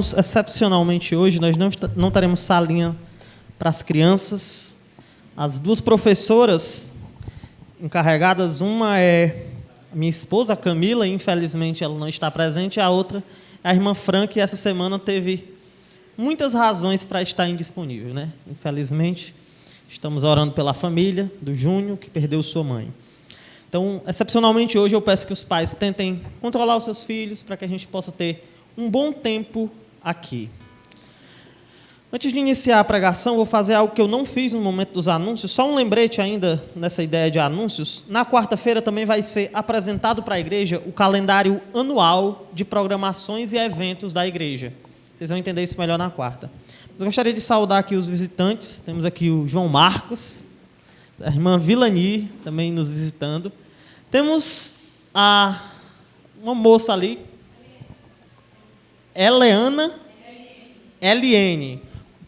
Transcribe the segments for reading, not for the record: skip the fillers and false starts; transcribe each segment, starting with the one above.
Irmãos, excepcionalmente hoje nós não teremos salinha para as crianças. As duas professoras encarregadas, uma é minha esposa, a Camila, e infelizmente ela não está presente, a outra é a irmã Fran, que essa semana teve muitas razões para estar indisponível, né? Infelizmente, estamos orando pela família do Júnior, que perdeu sua mãe. Então, excepcionalmente hoje, eu peço que os pais tentem controlar os seus filhos para que a gente possa ter um bom tempo aqui. Antes de iniciar a pregação, vou fazer algo que eu não fiz no momento dos anúncios, só um lembrete ainda nessa ideia de anúncios. Na quarta-feira também vai ser apresentado para a igreja o calendário anual de programações e eventos da igreja. Vocês vão entender isso melhor na quarta. Eu gostaria de saudar aqui os visitantes. Temos aqui o João Marcos, a irmã Vilani também nos visitando. Temos uma moça ali, Eliane.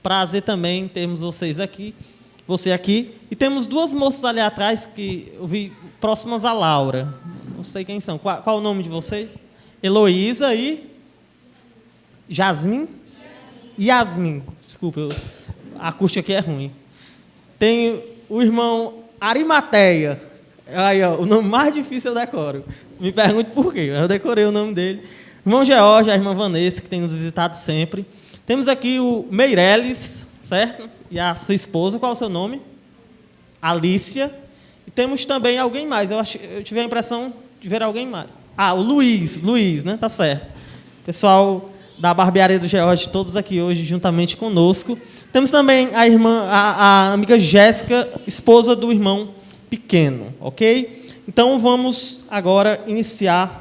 Prazer também termos vocês aqui, você aqui. E temos duas moças ali atrás que eu vi próximas a Laura. Não sei quem são. Qual o nome de vocês? Heloísa e Jasmine? Yasmin. Desculpa, a acústica aqui é ruim. Tem o irmão Arimateia. Aí, ó, o nome mais difícil eu decoro. Me pergunte por quê. Eu decorei o nome dele. Irmão George, a irmã Vanessa, que tem nos visitado sempre. Temos aqui o Meireles, certo? E a sua esposa, qual é o seu nome? Alícia. E temos também alguém mais. Eu tive a impressão de ver alguém mais. O Luiz, né? Tá certo. Pessoal da barbearia do George, todos aqui hoje, juntamente conosco. Temos também a amiga Jéssica, esposa do irmão pequeno, ok? Então, vamos agora iniciar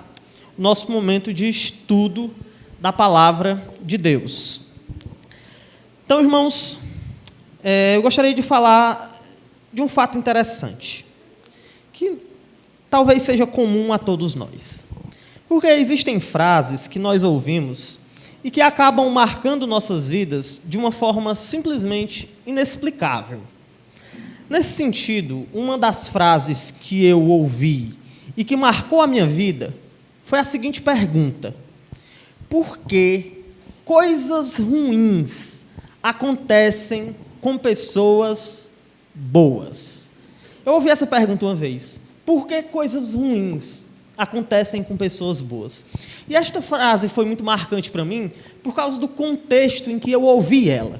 nosso momento de estudo da palavra de Deus. Então, irmãos, eu gostaria de falar de um fato interessante, que talvez seja comum a todos nós. Porque existem frases que nós ouvimos e que acabam marcando nossas vidas de uma forma simplesmente inexplicável. Nesse sentido, uma das frases que eu ouvi e que marcou a minha vida foi a seguinte pergunta: por que coisas ruins acontecem com pessoas boas? Eu ouvi essa pergunta uma vez. Por que coisas ruins acontecem com pessoas boas? E esta frase foi muito marcante para mim por causa do contexto em que eu ouvi ela.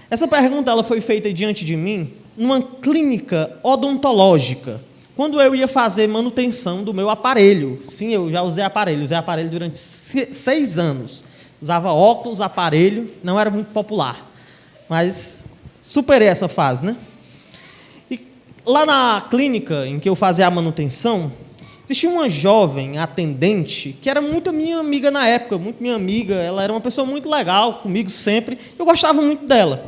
Essa pergunta ela foi feita diante de mim numa clínica odontológica, quando eu ia fazer manutenção do meu aparelho. Sim, eu já usei aparelho durante 6 anos. Usava óculos, aparelho, não era muito popular, mas superei essa fase, né? E lá na clínica em que eu fazia a manutenção, existia uma jovem atendente que era muito minha amiga na época, muito minha amiga. Ela era uma pessoa muito legal comigo sempre, eu gostava muito dela.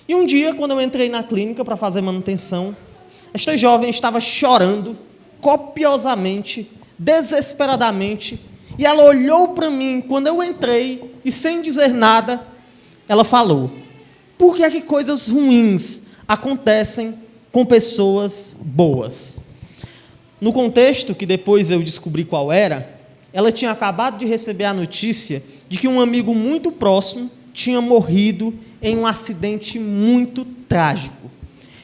E um dia, quando eu entrei na clínica para fazer manutenção, esta jovem estava chorando copiosamente, desesperadamente, e ela olhou para mim quando eu entrei e, sem dizer nada, ela falou: por que é que coisas ruins acontecem com pessoas boas? No contexto, que depois eu descobri qual era, ela tinha acabado de receber a notícia de que um amigo muito próximo tinha morrido em um acidente muito trágico.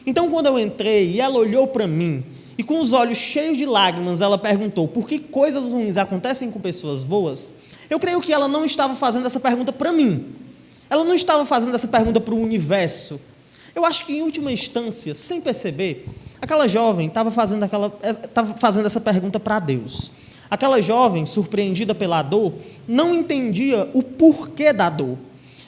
Então, quando eu entrei e ela olhou para mim, e com os olhos cheios de lágrimas, ela perguntou: por que coisas ruins acontecem com pessoas boas? Eu creio que ela não estava fazendo essa pergunta para mim. Ela não estava fazendo essa pergunta para o universo. Eu acho que, em última instância, sem perceber, aquela jovem estava fazendo essa pergunta para Deus. Aquela jovem, surpreendida pela dor, não entendia o porquê da dor.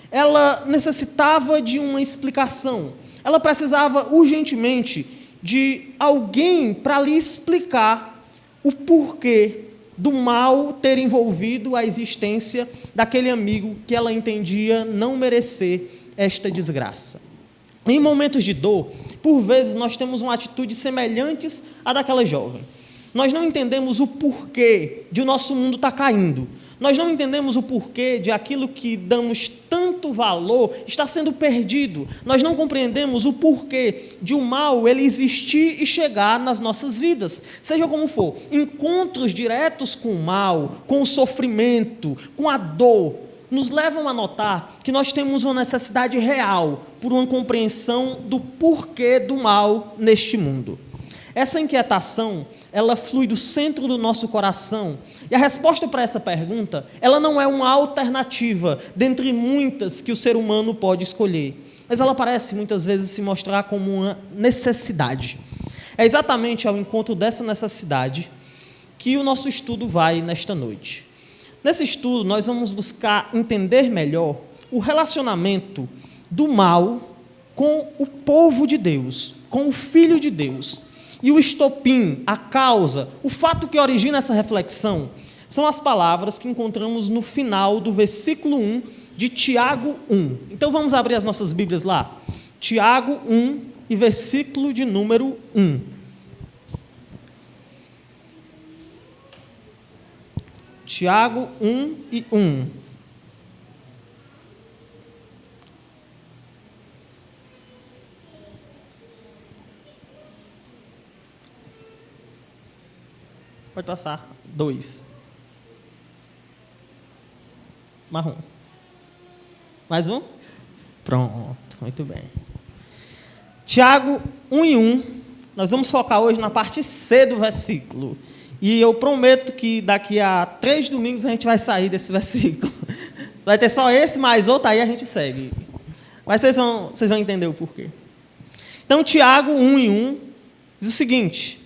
Ela necessitava de uma explicação. Ela precisava urgentemente de alguém para lhe explicar o porquê do mal ter envolvido a existência daquele amigo que ela entendia não merecer esta desgraça. Em momentos de dor, por vezes nós temos uma atitude semelhantes à daquela jovem. Nós não entendemos o porquê de o nosso mundo estar caindo. Nós não entendemos o porquê de aquilo que damos tanto valor está sendo perdido. Nós não compreendemos o porquê de o mal ele existir e chegar nas nossas vidas. Seja como for, encontros diretos com o mal, com o sofrimento, com a dor, nos levam a notar que nós temos uma necessidade real por uma compreensão do porquê do mal neste mundo. Essa inquietação, ela flui do centro do nosso coração, e a resposta para essa pergunta, ela não é uma alternativa dentre muitas que o ser humano pode escolher, mas ela parece muitas vezes se mostrar como uma necessidade. É exatamente ao encontro dessa necessidade que o nosso estudo vai nesta noite. Nesse estudo, nós vamos buscar entender melhor o relacionamento do mal com o povo de Deus, com o Filho de Deus. E o estopim, a causa, o fato que origina essa reflexão, são as palavras que encontramos no final do versículo 1 de Tiago 1. Então vamos abrir as nossas Bíblias lá. Tiago 1 e versículo de número 1. Tiago 1 e 1. Pode passar. 2. Marrom. Mais um? Pronto, muito bem. Tiago 1 e 1. Nós vamos focar hoje na parte C do versículo. E eu prometo que daqui a 3 domingos a gente vai sair desse versículo. Vai ter só esse, mais outro, aí a gente segue. Mas vocês vão entender o porquê. Então, Tiago 1 e 1 diz o seguinte: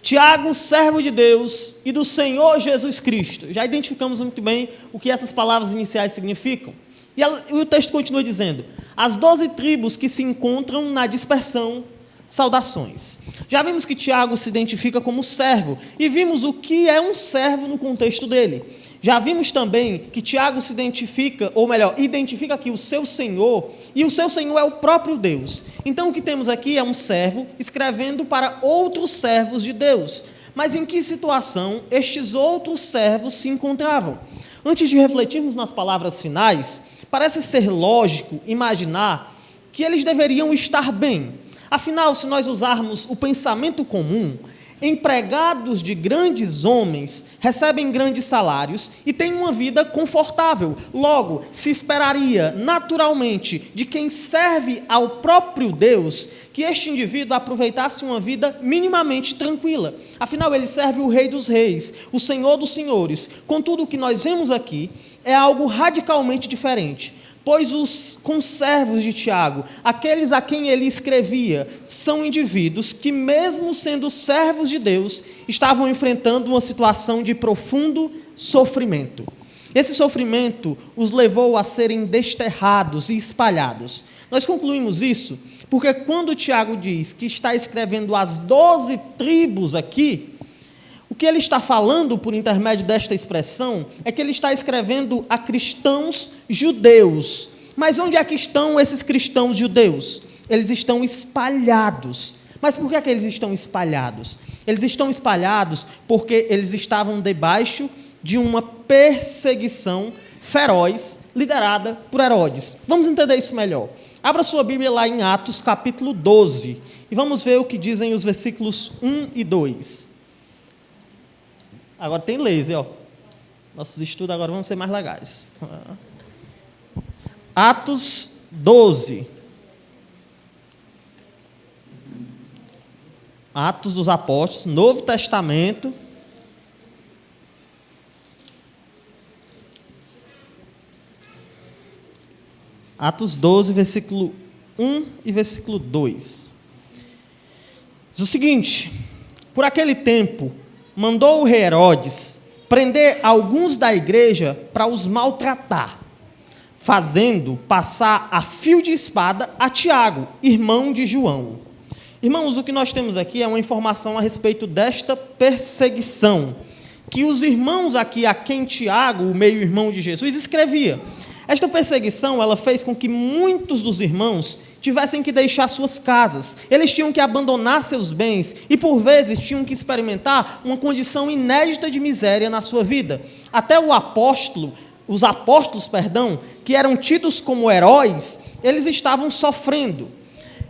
Tiago, servo de Deus e do Senhor Jesus Cristo. Já identificamos muito bem o que essas palavras iniciais significam. E o texto continua dizendo: as 12 tribos que se encontram na dispersão, saudações. Já vimos que Tiago se identifica como servo, e vimos o que é um servo no contexto dele. Já vimos também que Tiago se identifica, ou melhor, identifica aqui o seu Senhor, e o seu Senhor é o próprio Deus. Então o que temos aqui é um servo escrevendo para outros servos de Deus. Mas em que situação estes outros servos se encontravam? Antes de refletirmos nas palavras finais, parece ser lógico imaginar que eles deveriam estar bem. Afinal, se nós usarmos o pensamento comum, empregados de grandes homens recebem grandes salários e têm uma vida confortável. Logo, se esperaria naturalmente de quem serve ao próprio Deus que este indivíduo aproveitasse uma vida minimamente tranquila. Afinal, ele serve o Rei dos Reis, o Senhor dos Senhores. Contudo, o que nós vemos aqui é algo radicalmente diferente. Pois os conservos de Tiago, aqueles a quem ele escrevia, são indivíduos que, mesmo sendo servos de Deus, estavam enfrentando uma situação de profundo sofrimento. Esse sofrimento os levou a serem desterrados e espalhados. Nós concluímos isso porque quando Tiago diz que está escrevendo as 12 tribos aqui, o que ele está falando por intermédio desta expressão é que ele está escrevendo a cristãos judeus. Mas onde é que estão esses cristãos judeus? Eles estão espalhados. Mas por que é que eles estão espalhados? Eles estão espalhados porque eles estavam debaixo de uma perseguição feroz liderada por Herodes. Vamos entender isso melhor. Abra sua Bíblia lá em Atos capítulo 12 e vamos ver o que dizem os versículos 1 e 2. Agora tem laser, ó. Nossos estudos agora vão ser mais legais. Atos 12. Atos dos Apóstolos, Novo Testamento. Atos 12, versículo 1 e versículo 2. Diz o seguinte: por aquele tempo, mandou o rei Herodes prender alguns da igreja para os maltratar, fazendo passar a fio de espada a Tiago, irmão de João. Irmãos, o que nós temos aqui é uma informação a respeito desta perseguição, que os irmãos aqui, a quem Tiago, o meio-irmão de Jesus, escrevia. Esta perseguição, ela fez com que muitos dos irmãos tivessem que deixar suas casas, eles tinham que abandonar seus bens e, por vezes, tinham que experimentar uma condição inédita de miséria na sua vida. Até os apóstolos, que eram tidos como heróis, eles estavam sofrendo.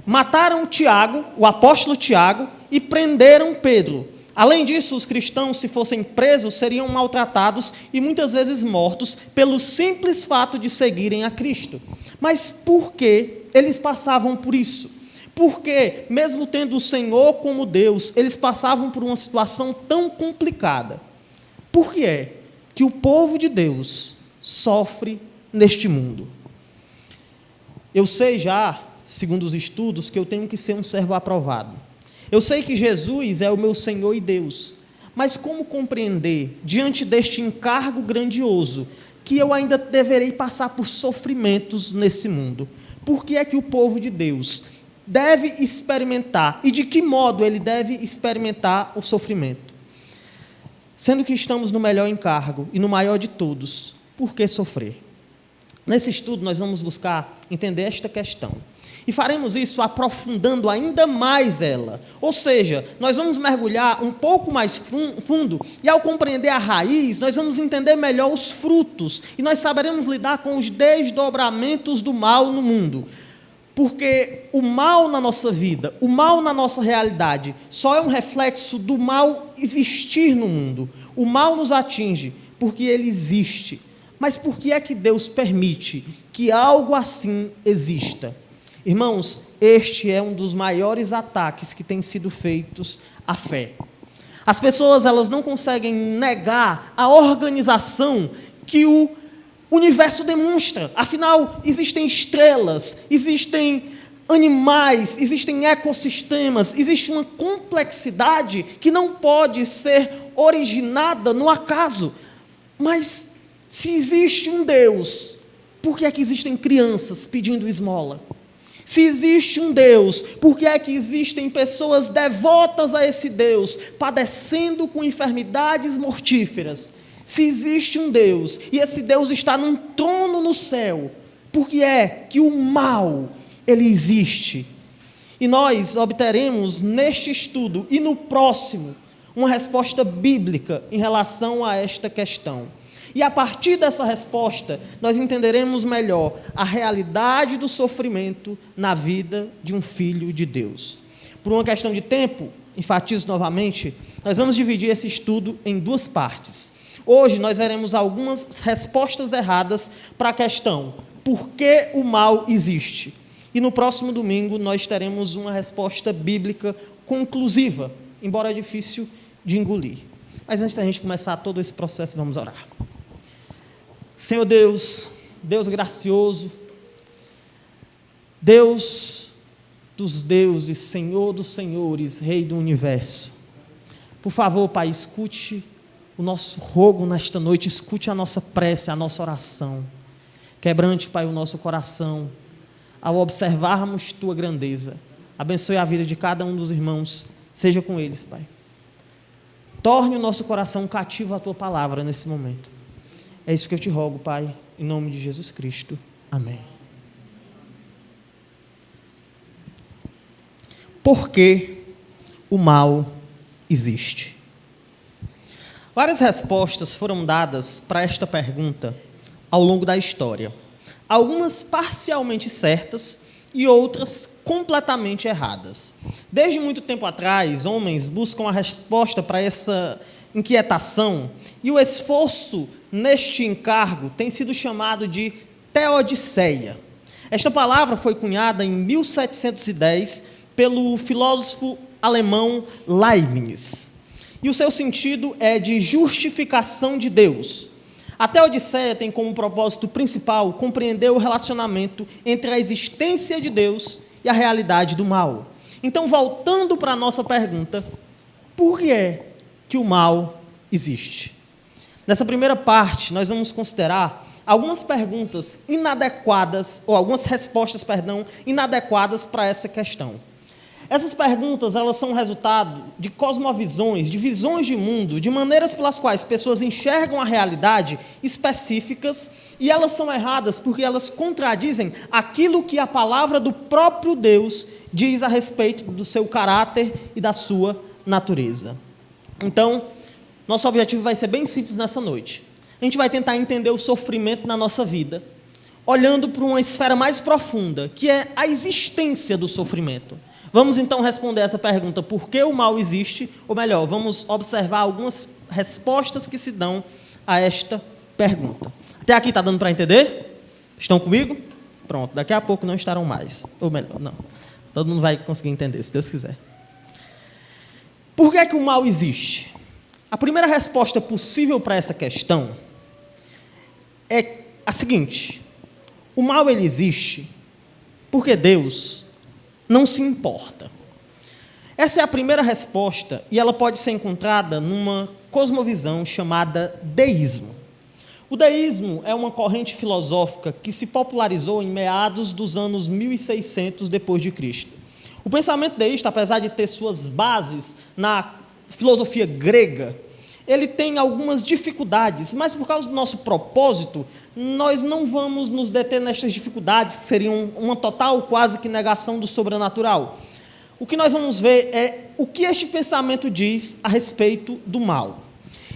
Mataram Tiago, o apóstolo Tiago, e prenderam Pedro. Além disso, os cristãos, se fossem presos, seriam maltratados e muitas vezes mortos pelo simples fato de seguirem a Cristo. Mas por que eles passavam por isso? Porque, mesmo tendo o Senhor como Deus, eles passavam por uma situação tão complicada. Por que é que o povo de Deus sofre neste mundo? Eu sei já, segundo os estudos, que eu tenho que ser um servo aprovado. Eu sei que Jesus é o meu Senhor e Deus, mas como compreender, diante deste encargo grandioso, que eu ainda deverei passar por sofrimentos nesse mundo? Por que é que o povo de Deus deve experimentar, e de que modo ele deve experimentar o sofrimento? Sendo que estamos no melhor encargo e no maior de todos, por que sofrer? Nesse estudo nós vamos buscar entender esta questão. E faremos isso aprofundando ainda mais ela. Ou seja, nós vamos mergulhar um pouco mais fundo e, ao compreender a raiz, nós vamos entender melhor os frutos e nós saberemos lidar com os desdobramentos do mal no mundo. Porque o mal na nossa vida, o mal na nossa realidade, só é um reflexo do mal existir no mundo. O mal nos atinge porque ele existe. Mas por que é que Deus permite que algo assim exista? Irmãos, este é um dos maiores ataques que têm sido feitos à fé. As pessoas, elas não conseguem negar a organização que o universo demonstra. Afinal, existem estrelas, existem animais, existem ecossistemas, existe uma complexidade que não pode ser originada no acaso. Mas, se existe um Deus, por que é que existem crianças pedindo esmola? Se existe um Deus, por que é que existem pessoas devotas a esse Deus, padecendo com enfermidades mortíferas? Se existe um Deus, e esse Deus está num trono no céu, por que é que o mal, ele existe? E nós obteremos neste estudo e no próximo, uma resposta bíblica em relação a esta questão. E a partir dessa resposta, nós entenderemos melhor a realidade do sofrimento na vida de um filho de Deus. Por uma questão de tempo, enfatizo novamente, nós vamos dividir esse estudo em duas partes. Hoje nós veremos algumas respostas erradas para a questão: por que o mal existe? E no próximo domingo nós teremos uma resposta bíblica conclusiva, embora difícil de engolir. Mas antes da gente começar todo esse processo, vamos orar. Senhor Deus, Deus gracioso, Deus dos deuses, Senhor dos senhores, Rei do universo, por favor, Pai, escute o nosso rogo nesta noite, escute a nossa prece, a nossa oração, quebrante, Pai, o nosso coração, ao observarmos Tua grandeza. Abençoe a vida de cada um dos irmãos, seja com eles, Pai. Torne o nosso coração cativo à Tua palavra nesse momento. É isso que eu te rogo, Pai, em nome de Jesus Cristo. Amém. Por que o mal existe? Várias respostas foram dadas para esta pergunta ao longo da história. Algumas parcialmente certas e outras completamente erradas. Desde muito tempo atrás, homens buscam a resposta para essa inquietação, e o esforço neste encargo tem sido chamado de teodiceia. Esta palavra foi cunhada em 1710 pelo filósofo alemão Leibniz. E o seu sentido é de justificação de Deus. A teodiceia tem como propósito principal compreender o relacionamento entre a existência de Deus e a realidade do mal. Então, voltando para a nossa pergunta, por que é que o mal existe? Nessa primeira parte, nós vamos considerar algumas perguntas inadequadas, ou algumas respostas, inadequadas para essa questão. Essas perguntas, elas são resultado de cosmovisões, de visões de mundo, de maneiras pelas quais pessoas enxergam a realidade específicas, e elas são erradas porque elas contradizem aquilo que a palavra do próprio Deus diz a respeito do seu caráter e da sua natureza. Então, nosso objetivo vai ser bem simples nessa noite. A gente vai tentar entender o sofrimento na nossa vida, olhando para uma esfera mais profunda, que é a existência do sofrimento. Vamos então responder essa pergunta, por que o mal existe? Ou melhor, vamos observar algumas respostas que se dão a esta pergunta. Até aqui está dando para entender? Estão comigo? Pronto, daqui a pouco não estarão mais. Ou melhor, não. Todo mundo vai conseguir entender, se Deus quiser. Por que é que o mal existe? A primeira resposta possível para essa questão é a seguinte: o mal ele existe porque Deus não se importa. Essa é a primeira resposta e ela pode ser encontrada numa cosmovisão chamada deísmo. O deísmo é uma corrente filosófica que se popularizou em meados dos anos 1600 depois de Cristo. O pensamento deísta, apesar de ter suas bases na filosofia grega, ele tem algumas dificuldades, mas por causa do nosso propósito, nós não vamos nos deter nestas dificuldades, que seriam uma total quase que negação do sobrenatural. O que nós vamos ver é o que este pensamento diz a respeito do mal.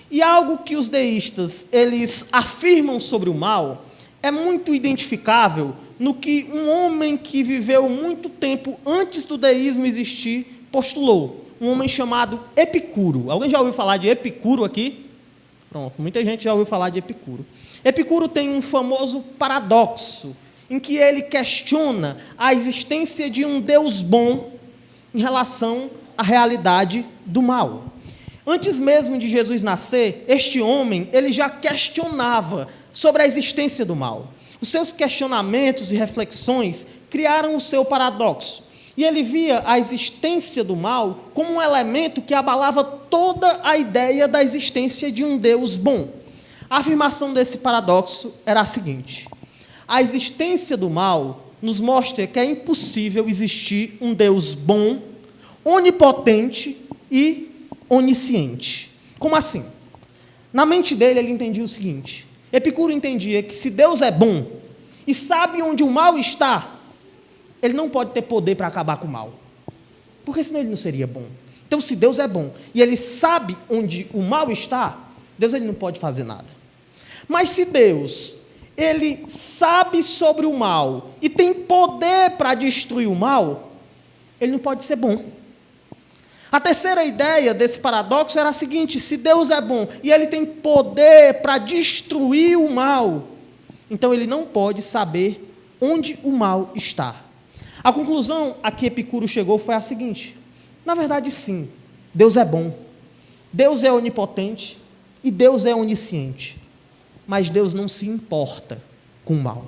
E algo que os deístas, eles afirmam sobre o mal, é muito identificável no que um homem que viveu muito tempo antes do deísmo existir postulou. Um homem chamado Epicuro. Alguém já ouviu falar de Epicuro aqui? Pronto, muita gente já ouviu falar de Epicuro. Epicuro tem um famoso paradoxo, em que ele questiona a existência de um Deus bom em relação à realidade do mal. Antes mesmo de Jesus nascer, este homem, ele já questionava sobre a existência do mal. Os seus questionamentos e reflexões criaram o seu paradoxo. E ele via a existência do mal como um elemento que abalava toda a ideia da existência de um Deus bom. A afirmação desse paradoxo era a seguinte: a existência do mal nos mostra que é impossível existir um Deus bom, onipotente e onisciente. Como assim? Na mente dele, ele entendia o seguinte: Epicuro entendia que se Deus é bom e sabe onde o mal está, ele não pode ter poder para acabar com o mal, porque senão ele não seria bom. Então, se Deus é bom e ele sabe onde o mal está, Deus ele não pode fazer nada. Mas se Deus ele sabe sobre o mal e tem poder para destruir o mal, ele não pode ser bom. A terceira ideia desse paradoxo era a seguinte: se Deus é bom e ele tem poder para destruir o mal, então ele não pode saber onde o mal está. A conclusão a que Epicuro chegou foi a seguinte: na verdade, sim, Deus é bom, Deus é onipotente e Deus é onisciente, mas Deus não se importa com o mal.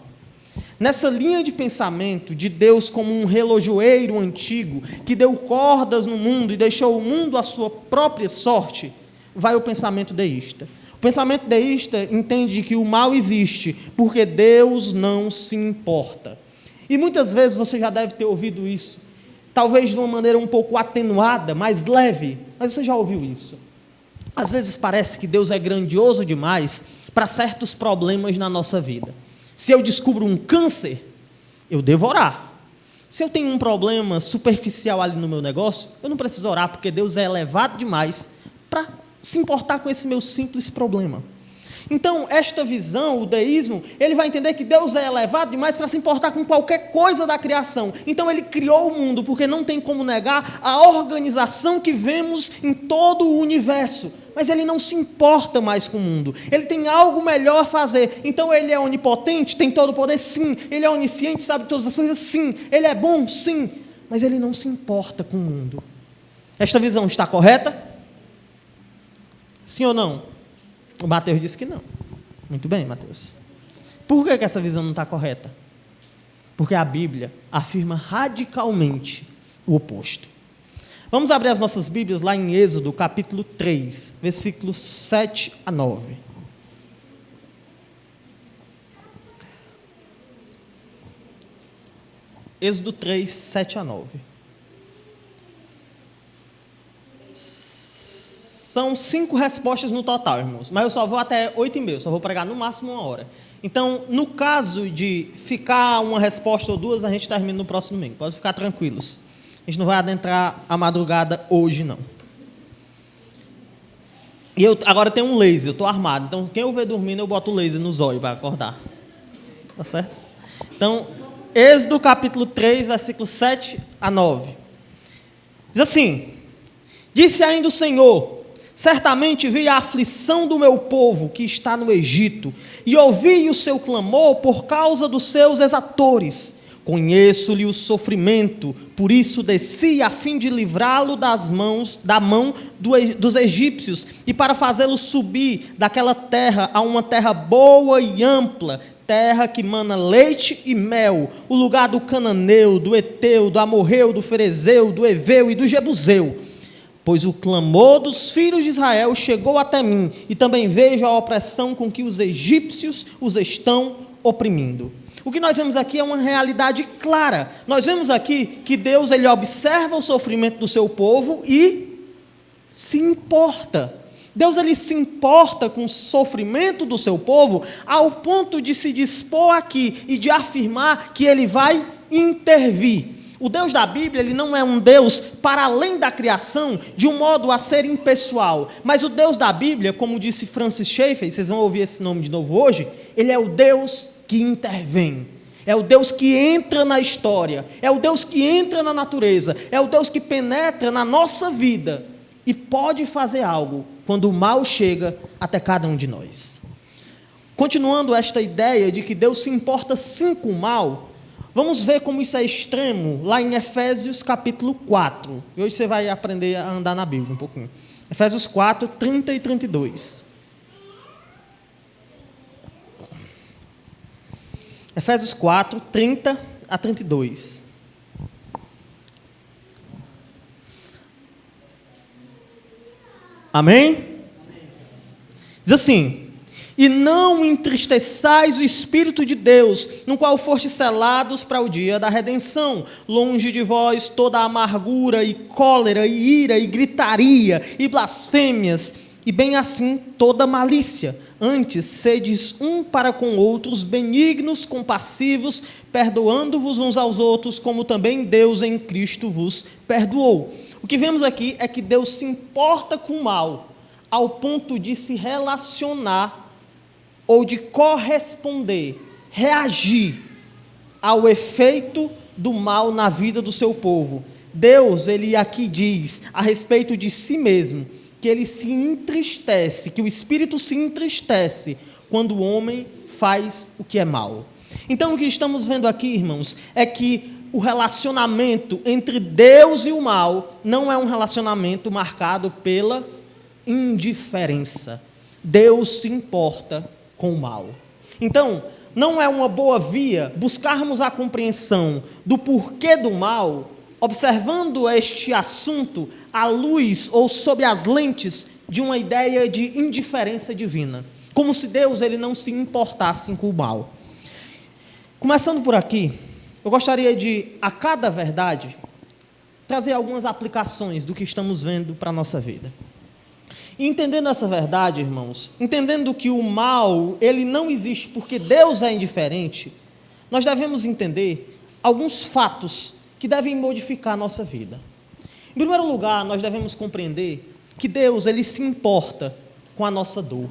Nessa linha de pensamento de Deus como um relojoeiro antigo que deu cordas no mundo e deixou o mundo à sua própria sorte, vai o pensamento deísta. O pensamento deísta entende que o mal existe porque Deus não se importa. E muitas vezes você já deve ter ouvido isso, talvez de uma maneira um pouco atenuada, mais leve, mas você já ouviu isso. Às vezes parece que Deus é grandioso demais para certos problemas na nossa vida. Se eu descubro um câncer, eu devo orar. Se eu tenho um problema superficial ali no meu negócio, eu não preciso orar, porque Deus é elevado demais para se importar com esse meu simples problema. Então, esta visão, o deísmo, ele vai entender que Deus é elevado demais para se importar com qualquer coisa da criação. Então, ele criou o mundo, porque não tem como negar a organização que vemos em todo o universo. Mas ele não se importa mais com o mundo. Ele tem algo melhor a fazer. Então, ele é onipotente, tem todo o poder? Sim. Ele é onisciente, sabe todas as coisas? Sim. Ele é bom? Sim. Mas ele não se importa com o mundo. Esta visão está correta? Sim ou não? O Mateus disse que não. Muito bem, Mateus. Por que essa visão não está correta? Porque a Bíblia afirma radicalmente o oposto. Vamos abrir as nossas Bíblias lá em Êxodo, capítulo 3, versículos 7 a 9. Êxodo 3, 7 a 9. São 5 respostas no total, irmãos, mas eu só vou até 8h30, só vou pregar no máximo 1 hora. Então, no caso de ficar uma resposta ou duas, a gente termina no próximo domingo, pode ficar tranquilos. A gente não vai adentrar a madrugada hoje, não. E eu agora tenho um laser, eu estou armado, então quem eu ver dormindo, eu boto o laser nos olhos para acordar. Tá certo? Então, Êxodo capítulo 3, versículos 7 a 9. Diz assim: disse ainda o Senhor: certamente vi a aflição do meu povo que está no Egito, e ouvi o seu clamor por causa dos seus exatores. Conheço-lhe o sofrimento, por isso desci a fim de livrá-lo da mão dos egípcios, e para fazê-lo subir daquela terra a uma terra boa e ampla, terra que mana leite e mel, o lugar do cananeu, do eteu, do amorreu, do ferezeu, do eveu e do jebuseu. Pois o clamor dos filhos de Israel chegou até mim, e também vejo a opressão com que os egípcios os estão oprimindo. O que nós vemos aqui é uma realidade clara. Nós vemos aqui que Deus, ele observa o sofrimento do seu povo e se importa. Deus, ele se importa com o sofrimento do seu povo ao ponto de se dispor aqui e de afirmar que ele vai intervir. O Deus da Bíblia, ele não é um Deus para além da criação, de um modo a ser impessoal. Mas o Deus da Bíblia, como disse Francis Schaeffer, e vocês vão ouvir esse nome de novo hoje, ele é o Deus que intervém, é o Deus que entra na história, é o Deus que entra na natureza, é o Deus que penetra na nossa vida e pode fazer algo quando o mal chega até cada um de nós. Continuando esta ideia de que Deus se importa sim com o mal, vamos ver como isso é extremo lá em Efésios capítulo 4, e hoje você vai aprender a andar na Bíblia um pouquinho. Efésios 4, 30 e 32. Efésios 4, 30 a 32. Amém? Diz assim: e não entristeçais o Espírito de Deus, no qual fostes selados para o dia da redenção. Longe de vós toda a amargura e cólera e ira e gritaria e blasfêmias, e bem assim toda malícia. Antes, sedes um para com outros, benignos, compassivos, perdoando-vos uns aos outros, como também Deus em Cristo vos perdoou. O que vemos aqui é que Deus se importa com o mal, ao ponto de se relacionar, ou de corresponder, reagir ao efeito do mal na vida do seu povo. Deus, ele aqui diz, a respeito de si mesmo, que ele se entristece, que o Espírito se entristece quando o homem faz o que é mal. Então, o que estamos vendo aqui, irmãos, é que o relacionamento entre Deus e o mal não é um relacionamento marcado pela indiferença. Deus se importa com o mal. Então, não é uma boa via buscarmos a compreensão do porquê do mal, observando este assunto à luz ou sob as lentes de uma ideia de indiferença divina, como se Deus ele não se importasse com o mal. Começando por aqui, eu gostaria de, a cada verdade, trazer algumas aplicações do que estamos vendo para a nossa vida. E entendendo essa verdade, irmãos, entendendo que o mal, ele não existe porque Deus é indiferente, nós devemos entender alguns fatos que devem modificar a nossa vida. Em primeiro lugar, nós devemos compreender que Deus, ele se importa com a nossa dor.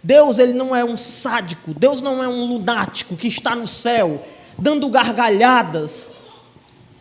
Deus, ele não é um sádico, Deus não é um lunático que está no céu, dando gargalhadas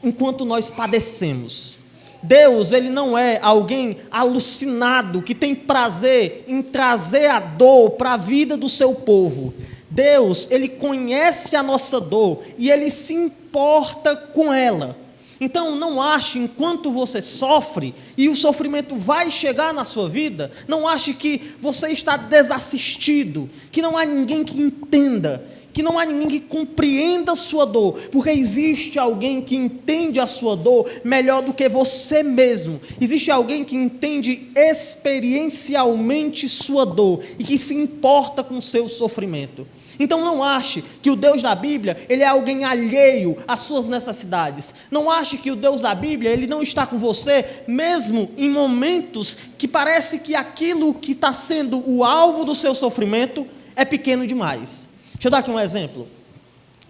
enquanto nós padecemos. Deus, ele não é alguém alucinado que tem prazer em trazer a dor para a vida do seu povo. Deus, ele conhece a nossa dor e ele se importa com ela. Então, não ache, enquanto você sofre, e o sofrimento vai chegar na sua vida, não ache que você está desassistido, que não há ninguém que entenda, que não há ninguém que compreenda a sua dor, porque existe alguém que entende a sua dor melhor do que você mesmo. Existe alguém que entende experiencialmente sua dor e que se importa com o seu sofrimento. Então não ache que o Deus da Bíblia, ele é alguém alheio às suas necessidades. Não ache que o Deus da Bíblia, ele não está com você, mesmo em momentos que parece que aquilo que está sendo o alvo do seu sofrimento é pequeno demais. Deixa eu dar aqui um exemplo.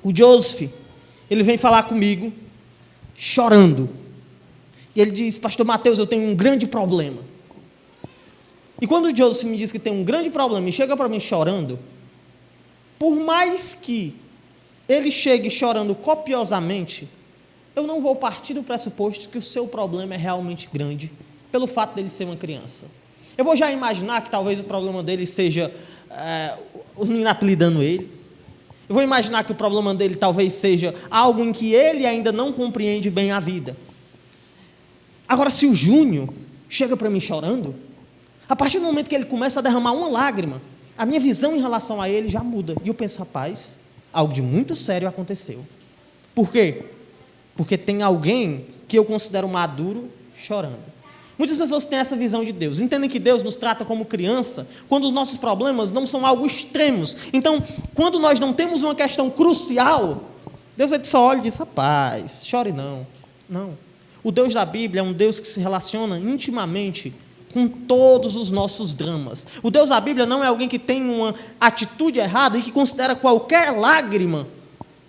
O Joseph, ele vem falar comigo, chorando. E ele diz: pastor Mateus, eu tenho um grande problema. E quando o Joseph me diz que tem um grande problema e chega para mim chorando, por mais que ele chegue chorando copiosamente, eu não vou partir do pressuposto que o seu problema é realmente grande pelo fato dele ser uma criança. Eu vou já imaginar que talvez o problema dele seja os meninos apelidando ele. Eu vou imaginar que o problema dele talvez seja algo em que ele ainda não compreende bem a vida. Agora, se o Júnior chega para mim chorando, a partir do momento que ele começa a derramar uma lágrima, a minha visão em relação a ele já muda. E eu penso, rapaz, algo de muito sério aconteceu. Por quê? Porque tem alguém que eu considero maduro chorando. Muitas pessoas têm essa visão de Deus, entendem que Deus nos trata como criança, quando os nossos problemas não são algo extremos. Então, quando nós não temos uma questão crucial, Deus só olha e diz, rapaz, chore não. Não. O Deus da Bíblia é um Deus que se relaciona intimamente com todos os nossos dramas. O Deus da Bíblia não é alguém que tem uma atitude errada e que considera qualquer lágrima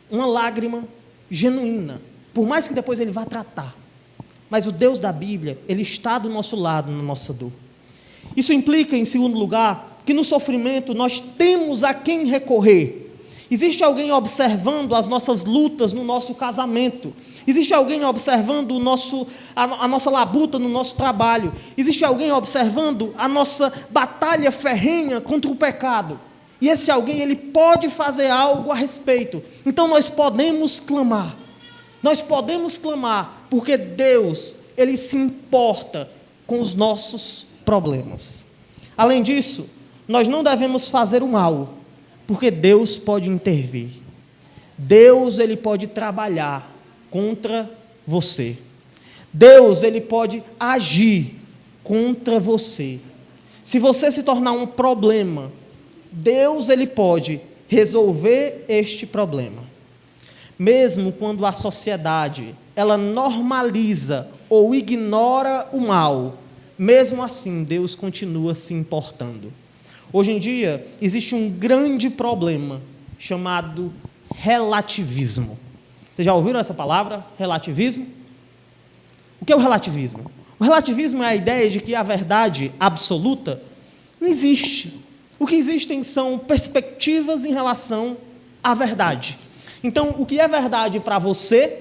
uma lágrima genuína, por mais que depois ele vá tratar. Mas o Deus da Bíblia, ele está do nosso lado na nossa dor. Isso implica, em segundo lugar, que no sofrimento nós temos a quem recorrer. Existe alguém observando as nossas lutas no nosso casamento. Existe alguém observando a nossa labuta no nosso trabalho. Existe alguém observando a nossa batalha ferrenha contra o pecado. E esse alguém, ele pode fazer algo a respeito. Então nós podemos clamar. Nós podemos clamar, porque Deus, ele se importa com os nossos problemas. Além disso, nós não devemos fazer o mal, porque Deus pode intervir. Deus, ele pode trabalhar contra você. Deus, ele pode agir contra você. Se você se tornar um problema, Deus, ele pode resolver este problema. Mesmo quando a sociedade, ela normaliza ou ignora o mal, mesmo assim, Deus continua se importando. Hoje em dia, existe um grande problema chamado relativismo. Vocês já ouviram essa palavra, relativismo? O que é o relativismo? O relativismo é a ideia de que a verdade absoluta não existe. O que existem são perspectivas em relação à verdade. Então, o que é verdade para você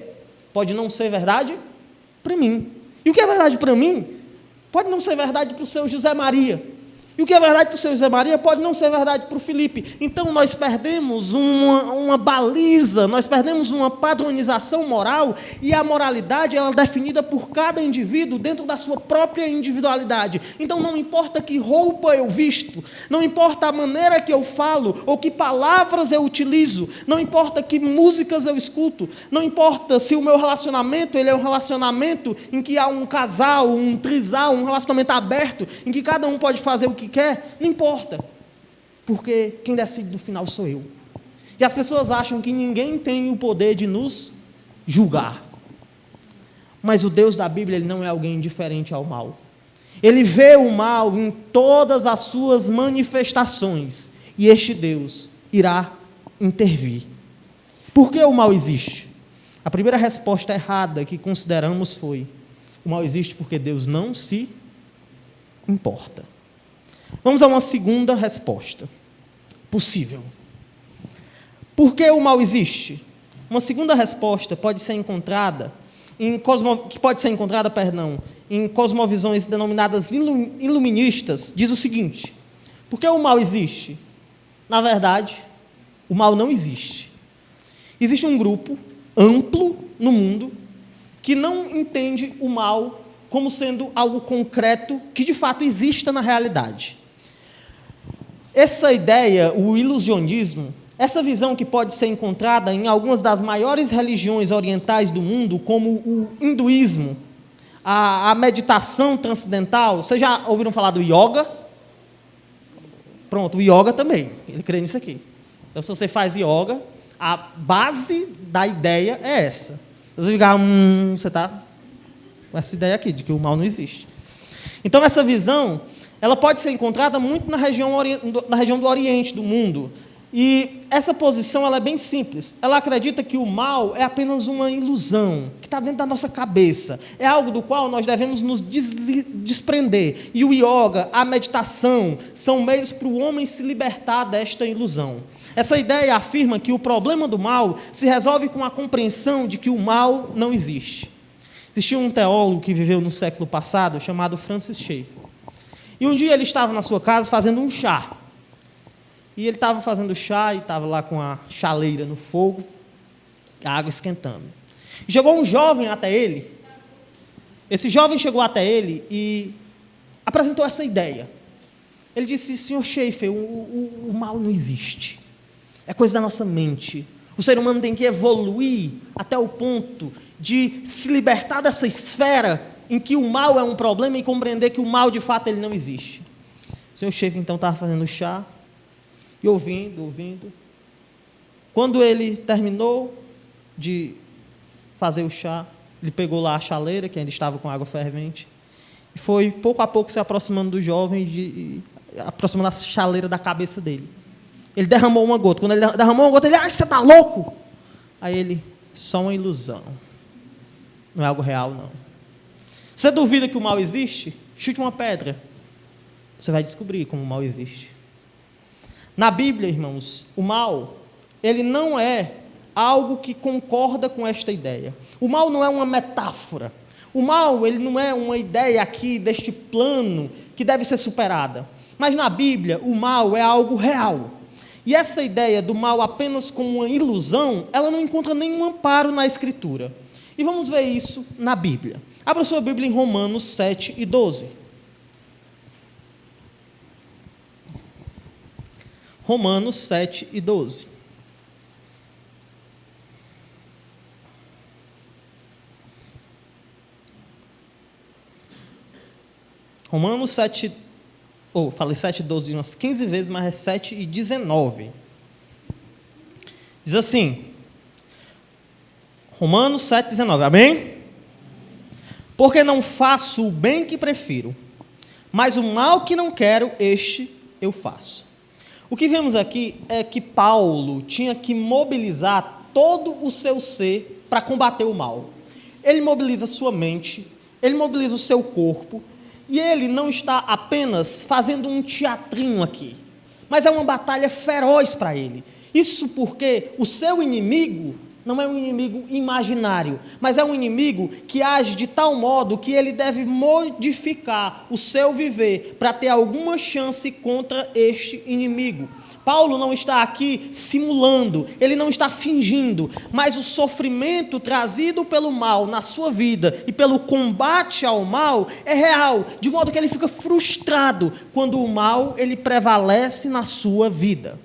pode não ser verdade para mim. E o que é verdade para mim pode não ser verdade para o seu José Maria. E o que é verdade para o seu José Maria pode não ser verdade para o Felipe. Então, nós perdemos uma baliza, nós perdemos uma padronização moral, e a moralidade ela é definida por cada indivíduo dentro da sua própria individualidade. Então, não importa que roupa eu visto, não importa a maneira que eu falo, ou que palavras eu utilizo, não importa que músicas eu escuto, não importa se o meu relacionamento ele é um relacionamento em que há um casal, um trisal, um relacionamento aberto, em que cada um pode fazer o que quer, não importa, porque quem decide no final sou eu. E as pessoas acham que ninguém tem o poder de nos julgar, mas o Deus da Bíblia ele não é alguém indiferente ao mal. Ele vê o mal em todas as suas manifestações, e este Deus irá intervir. Por que o mal existe? A primeira resposta errada que consideramos foi: o mal existe porque Deus não se importa. Vamos a uma segunda resposta possível. Por que o mal existe? Uma segunda resposta pode ser encontrada em cosmovisões denominadas iluministas. Diz o seguinte: por que o mal existe? Na verdade, o mal não existe. Existe um grupo amplo no mundo que não entende o mal como sendo algo concreto que de fato exista na realidade. Essa ideia, o ilusionismo, essa visão que pode ser encontrada em algumas das maiores religiões orientais do mundo, como o hinduísmo, a meditação transcendental. Vocês já ouviram falar do yoga? Pronto, o yoga também, ele crê nisso aqui. Então, se você faz yoga, a base da ideia é essa. Você fica, você está com essa ideia aqui, de que o mal não existe. Então, essa visão, ela pode ser encontrada muito na região do Oriente, do mundo. E essa posição ela é bem simples. Ela acredita que o mal é apenas uma ilusão, que está dentro da nossa cabeça. É algo do qual nós devemos nos desprender. E o yoga, a meditação, são meios para o homem se libertar desta ilusão. Essa ideia afirma que o problema do mal se resolve com a compreensão de que o mal não existe. Existia um teólogo que viveu no século passado, chamado Francis Schaeffer. E um dia ele estava na sua casa fazendo um chá. E ele estava fazendo chá e estava lá com a chaleira no fogo, a água esquentando. Chegou um jovem até ele. Esse jovem chegou até ele e apresentou essa ideia. Ele disse: Senhor Schaeffer, o mal não existe. É coisa da nossa mente. O ser humano tem que evoluir até o ponto de se libertar dessa esfera em que o mal é um problema e compreender que o mal, de fato, ele não existe. O senhor Schaeffer, então, estava fazendo chá e ouvindo. Quando ele terminou de fazer o chá, ele pegou lá a chaleira, que ainda estava com água fervente, e foi, pouco a pouco, se aproximando do jovem, aproximando a chaleira da cabeça dele. Ele derramou uma gota. Quando ele derramou uma gota, ele: você está louco? Aí ele: só uma ilusão. Não é algo real, não. Você duvida que o mal existe? Chute uma pedra. Você vai descobrir como o mal existe. Na Bíblia, irmãos, o mal, ele não é algo que concorda com esta ideia. O mal não é uma metáfora. O mal, ele não é uma ideia aqui deste plano que deve ser superada. Mas na Bíblia, o mal é algo real. E essa ideia do mal apenas como uma ilusão, ela não encontra nenhum amparo na Escritura. E vamos ver isso na Bíblia. Abra sua Bíblia em Romanos 7 e 12. Romanos 7 e 12. Romanos 7, falei 7 e 12 umas 15 vezes, mas é 7 e 19. Diz assim, Romanos 7, 19, amém? Porque não faço o bem que prefiro, mas o mal que não quero, este eu faço. O que vemos aqui é que Paulo tinha que mobilizar todo o seu ser para combater o mal. Ele mobiliza sua mente, ele mobiliza o seu corpo, e ele não está apenas fazendo um teatrinho aqui, mas é uma batalha feroz para ele. Isso porque o seu inimigo não é um inimigo imaginário, mas é um inimigo que age de tal modo que ele deve modificar o seu viver para ter alguma chance contra este inimigo. Paulo não está aqui simulando, ele não está fingindo, mas o sofrimento trazido pelo mal na sua vida e pelo combate ao mal é real, de modo que ele fica frustrado quando o mal ele prevalece na sua vida.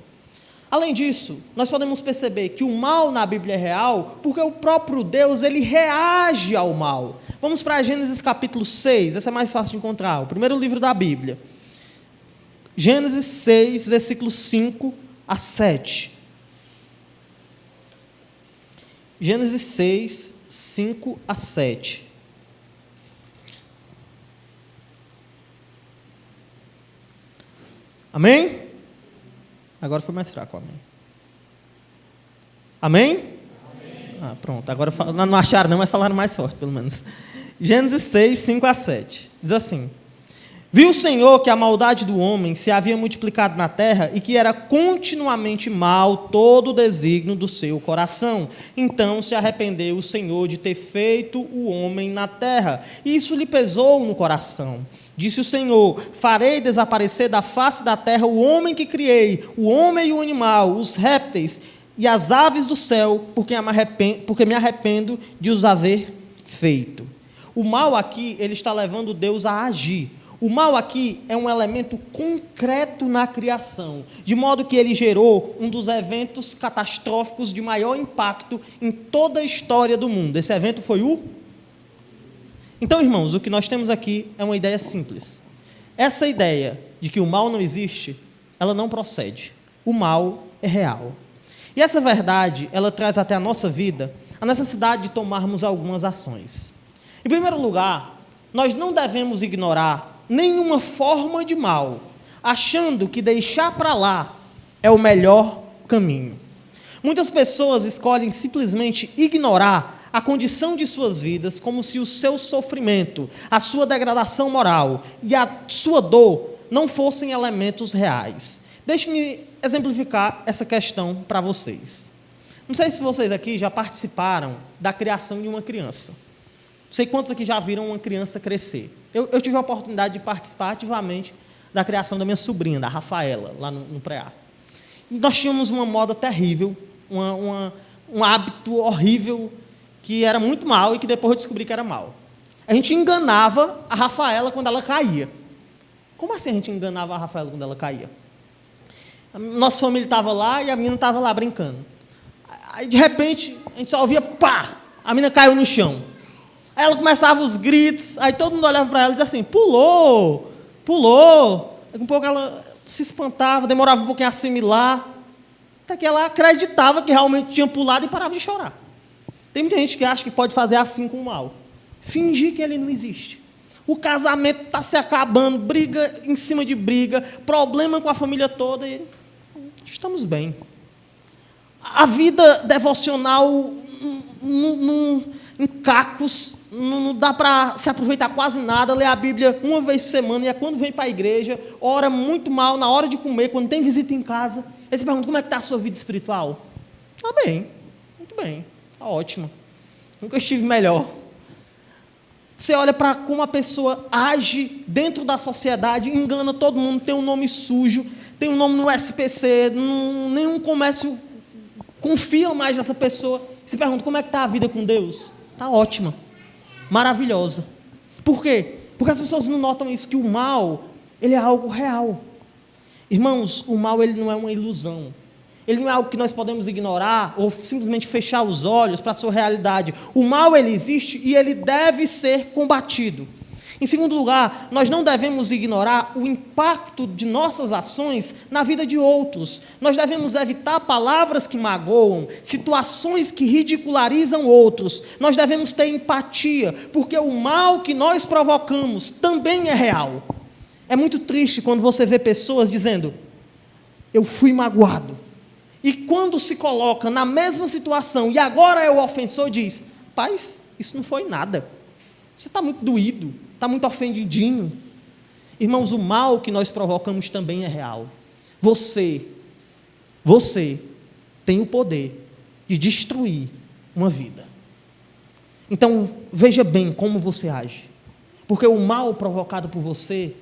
Além disso, nós podemos perceber que o mal na Bíblia é real porque o próprio Deus ele reage ao mal. Vamos para Gênesis capítulo 6, esse é mais fácil de encontrar, o primeiro livro da Bíblia. Gênesis 6, versículos 5 a 7. Gênesis 6, 5 a 7. Amém? Agora foi mais fraco, amém. Amém? Amém. Pronto, agora não acharam não, mas falaram mais forte, pelo menos. Gênesis 6, 5 a 7. Diz assim: Viu o Senhor que a maldade do homem se havia multiplicado na terra e que era continuamente mal todo o desígnio do seu coração. Então se arrependeu o Senhor de ter feito o homem na terra, e isso lhe pesou no coração. Disse o Senhor: farei desaparecer da face da terra o homem que criei, o homem e o animal, os répteis e as aves do céu, porque me arrependo de os haver feito. O mal aqui, ele está levando Deus a agir. O mal aqui é um elemento concreto na criação, de modo que ele gerou um dos eventos catastróficos de maior impacto em toda a história do mundo. Esse evento foi o... Então, irmãos, o que nós temos aqui é uma ideia simples. Essa ideia de que o mal não existe, ela não procede. O mal é real. E essa verdade, ela traz até a nossa vida a necessidade de tomarmos algumas ações. Em primeiro lugar, nós não devemos ignorar nenhuma forma de mal, achando que deixar para lá é o melhor caminho. Muitas pessoas escolhem simplesmente ignorar a condição de suas vidas como se o seu sofrimento, a sua degradação moral e a sua dor não fossem elementos reais. Deixe-me exemplificar essa questão para vocês. Não sei se vocês aqui já participaram da criação de uma criança. Não sei quantos aqui já viram uma criança crescer. Eu tive a oportunidade de participar ativamente da criação da minha sobrinha, da Rafaela, lá no pré-A. E nós tínhamos uma moda terrível, um hábito horrível, que era muito mal e que depois eu descobri que era mal. A gente enganava a Rafaela quando ela caía. Como assim a gente enganava a Rafaela quando ela caía? Nossa família estava lá e a menina estava lá brincando. Aí, de repente, a gente só ouvia pá! A menina caiu no chão. Aí ela começava os gritos, aí todo mundo olhava para ela e dizia assim, pulou, pulou. Aí, um pouco ela se espantava, demorava um pouquinho a assimilar, até que ela acreditava que realmente tinha pulado e parava de chorar. Tem muita gente que acha que pode fazer assim com o mal. Fingir que ele não existe. O casamento está se acabando, briga em cima de briga, problema com a família toda, e estamos bem. A vida devocional em cacos, não dá para se aproveitar quase nada, ler a Bíblia uma vez por semana, e é quando vem para a igreja, ora muito mal, na hora de comer, quando tem visita em casa. Aí você pergunta, como é que está a sua vida espiritual? Está bem, muito bem, está ótimo. Nunca estive melhor. Você olha para como a pessoa age dentro da sociedade, engana todo mundo, tem um nome sujo, tem um nome no SPC, nenhum comércio confia mais nessa pessoa. Se pergunta, como é que está a vida com Deus? Está ótima, maravilhosa. Por quê? Porque as pessoas não notam isso, que o mal, ele é algo real. Irmãos, o mal, ele não é uma ilusão. Ele não é algo que nós podemos ignorar ou simplesmente fechar os olhos para a sua realidade. O mal, ele existe e ele deve ser combatido. Em segundo lugar, nós não devemos ignorar o impacto de nossas ações na vida de outros. Nós devemos evitar palavras que magoam, situações que ridicularizam outros. Nós devemos ter empatia, porque o mal que nós provocamos também é real. É muito triste quando você vê pessoas dizendo, eu fui magoado. E quando se coloca na mesma situação e agora é o ofensor, diz, paz, isso não foi nada. Você está muito doído, está muito ofendidinho. Irmãos, o mal que nós provocamos também é real. Você tem o poder de destruir uma vida. Então, veja bem como você age. Porque o mal provocado por você,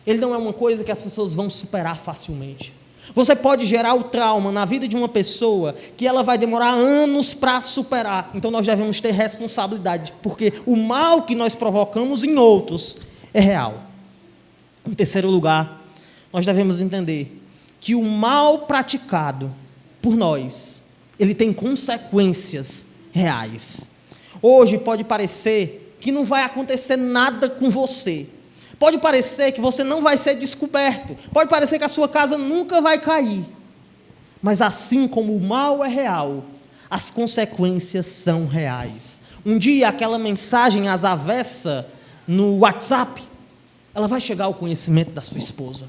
ele não é uma coisa que as pessoas vão superar facilmente. Você pode gerar o trauma na vida de uma pessoa que ela vai demorar anos para superar. Então nós devemos ter responsabilidade, porque o mal que nós provocamos em outros é real. Em terceiro lugar, nós devemos entender que o mal praticado por nós, ele tem consequências reais. Hoje pode parecer que não vai acontecer nada com você. Pode parecer que você não vai ser descoberto. Pode parecer que a sua casa nunca vai cair. Mas assim como o mal é real, as consequências são reais. Um dia, aquela mensagem às avessas no WhatsApp, ela vai chegar ao conhecimento da sua esposa.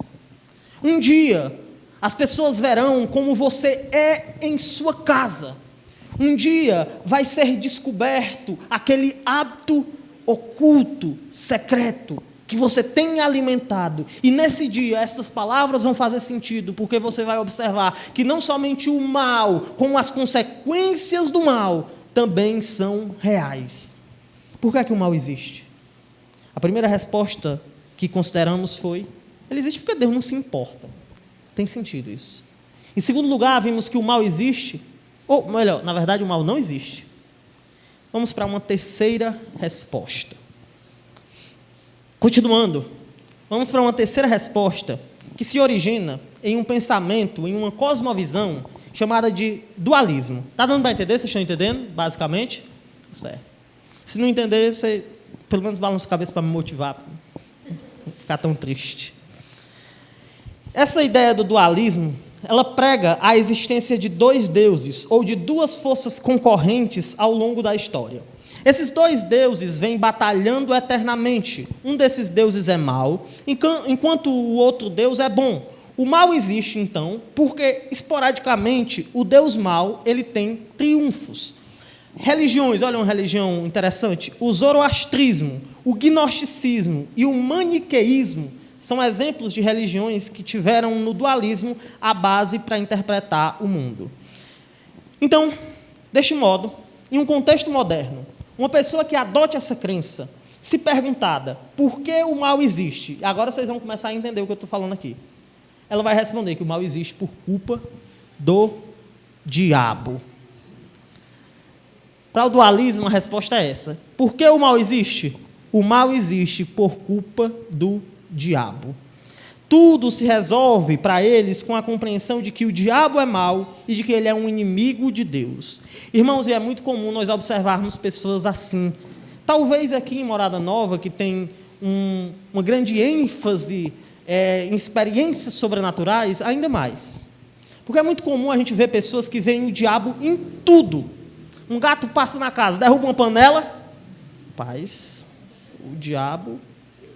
Um dia, as pessoas verão como você é em sua casa. Um dia, vai ser descoberto aquele hábito oculto, secreto, que você tem alimentado, e nesse dia essas palavras vão fazer sentido, porque você vai observar que não somente o mal, como as consequências do mal, também são reais. Por que é que o mal existe? A primeira resposta que consideramos foi, ele existe porque Deus não se importa. Tem sentido isso. Em segundo lugar, vimos que o mal existe, ou melhor, na verdade o mal não existe. Vamos para uma terceira resposta. Continuando, vamos para uma terceira resposta, que se origina em um pensamento, em uma cosmovisão, chamada de dualismo. Está dando para entender? Vocês estão entendendo, basicamente? Certo. Se não entender, você pelo menos balança a cabeça para me motivar, não ficar tão triste. Essa ideia do dualismo, ela prega a existência de dois deuses, ou de duas forças concorrentes ao longo da história. Esses dois deuses vêm batalhando eternamente. Um desses deuses é mau, enquanto o outro Deus é bom. O mal existe, então, porque, esporadicamente, o Deus mau, ele tem triunfos. Religiões, olha uma religião interessante, o zoroastrismo, o gnosticismo e o maniqueísmo são exemplos de religiões que tiveram no dualismo a base para interpretar o mundo. Então, deste modo, em um contexto moderno, uma pessoa que adote essa crença, se perguntada por que o mal existe, agora vocês vão começar a entender o que eu estou falando aqui. Ela vai responder que o mal existe por culpa do diabo. Para o dualismo, a resposta é essa. Por que o mal existe? O mal existe por culpa do diabo. Tudo se resolve para eles com a compreensão de que o diabo é mau e de que ele é um inimigo de Deus. Irmãos, e é muito comum nós observarmos pessoas assim. Talvez aqui em Morada Nova, que tem uma grande ênfase em experiências sobrenaturais, ainda mais. Porque é muito comum a gente ver pessoas que veem o diabo em tudo. Um gato passa na casa, derruba uma panela. Paz, o diabo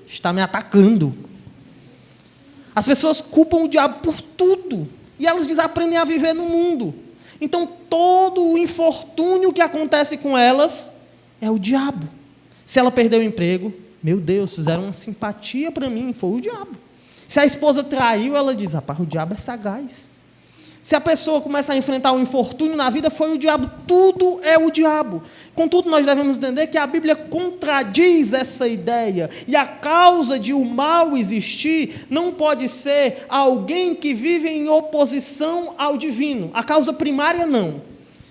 está me atacando. As pessoas culpam o diabo por tudo. E elas desaprendem a viver no mundo. Então, todo o infortúnio que acontece com elas é o diabo. Se ela perdeu o emprego, meu Deus, fizeram uma simpatia para mim, foi o diabo. Se a esposa traiu, ela diz, rapaz, o diabo é sagaz. Se a pessoa começa a enfrentar um infortúnio na vida, foi o diabo. Tudo é o diabo. Contudo, nós devemos entender que a Bíblia contradiz essa ideia. E a causa de o mal existir não pode ser alguém que vive em oposição ao divino. A causa primária, não.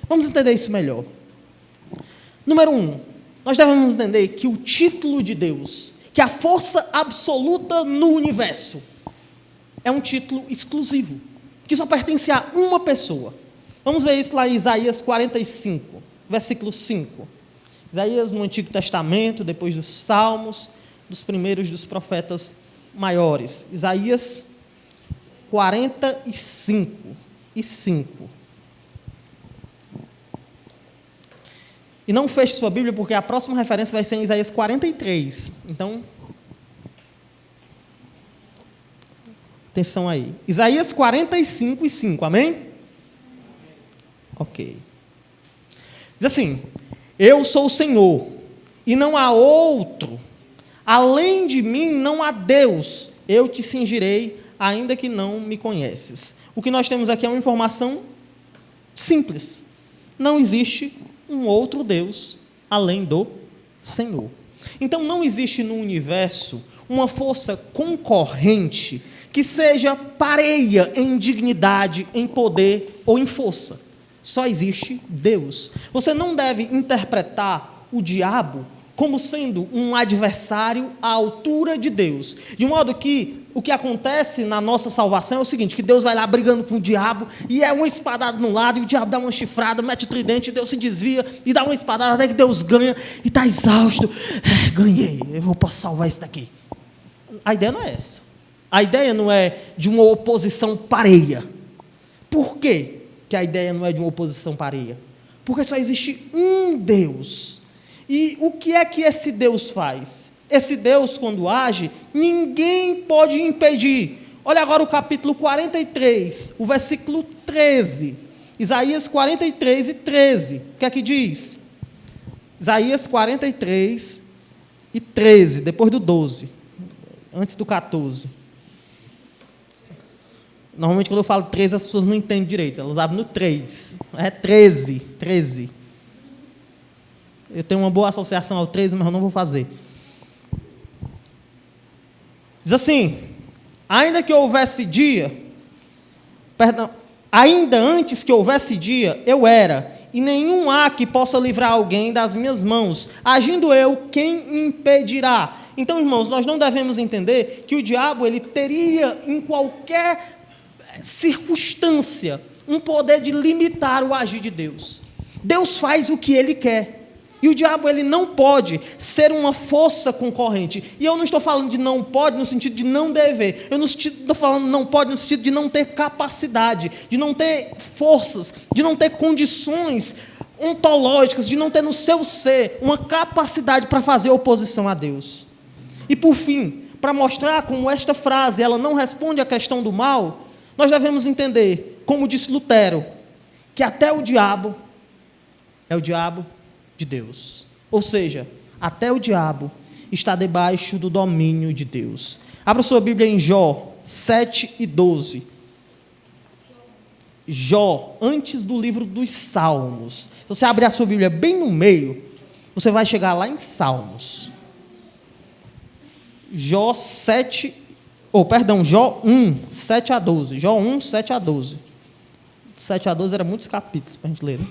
Vamos entender isso melhor. Número 1, nós devemos entender que o título de Deus, que a força absoluta no universo, é um título exclusivo, que só pertence a uma pessoa. Vamos ver isso lá em Isaías 45, versículo 5. Isaías no Antigo Testamento, depois dos Salmos, dos primeiros dos profetas maiores. Isaías 45 e 5. E não feche sua Bíblia, porque a próxima referência vai ser em Isaías 43. Então, atenção aí. Isaías 45 e 5, amém? Ok. Diz assim, eu sou o Senhor, e não há outro. Além de mim não há Deus. Eu te cingirei, ainda que não me conheces. O que nós temos aqui é uma informação simples. Não existe um outro Deus além do Senhor. Então não existe no universo uma força concorrente que seja pareia em dignidade, em poder ou em força. Só existe Deus. Você não deve interpretar o diabo como sendo um adversário à altura de Deus. De modo que o que acontece na nossa salvação é o seguinte, que Deus vai lá brigando com o diabo, e é uma espadada no lado, e o diabo dá uma chifrada, mete o tridente, e Deus se desvia, e dá uma espadada até que Deus ganha, e está exausto. Ganhei, eu posso salvar isso daqui. A ideia não é essa. A ideia não é de uma oposição pareia. Por quê que a ideia não é de uma oposição pareia? Porque só existe um Deus. E o que é que esse Deus faz? Esse Deus, quando age, ninguém pode impedir. Olha agora o capítulo 43, o versículo 13. Isaías 43 e 13. O que é que diz? Isaías 43 e 13, depois do 12. Antes do 14. Normalmente, quando eu falo 13, as pessoas não entendem direito. Elas abrem no 3. É 13. 13. Eu tenho uma boa associação ao 13, mas eu não vou fazer. Diz assim, ainda que houvesse dia, ainda antes que houvesse dia, eu era, e nenhum há que possa livrar alguém das minhas mãos. Agindo eu, quem me impedirá? Então, irmãos, nós não devemos entender que o diabo ele teria, em qualquer circunstância, um poder de limitar o agir de Deus. Deus faz o que Ele quer. E o diabo ele não pode ser uma força concorrente. E eu não estou falando de não pode no sentido de não dever. Eu não estou falando não pode no sentido de não ter capacidade, de não ter forças, de não ter condições ontológicas, de não ter no seu ser uma capacidade para fazer oposição a Deus. E por fim, para mostrar como esta frase ela não responde à questão do mal, nós devemos entender, como disse Lutero, que até o diabo é o diabo de Deus. Ou seja, até o diabo está debaixo do domínio de Deus. Abra sua Bíblia em Jó 7 e 12. Jó, antes do livro dos Salmos. Se você abrir a sua Bíblia bem no meio, você vai chegar lá em Salmos. Jó 1, 7 a 12. Jó 1, 7 a 12. 7 a 12 era muitos capítulos para a gente ler, né?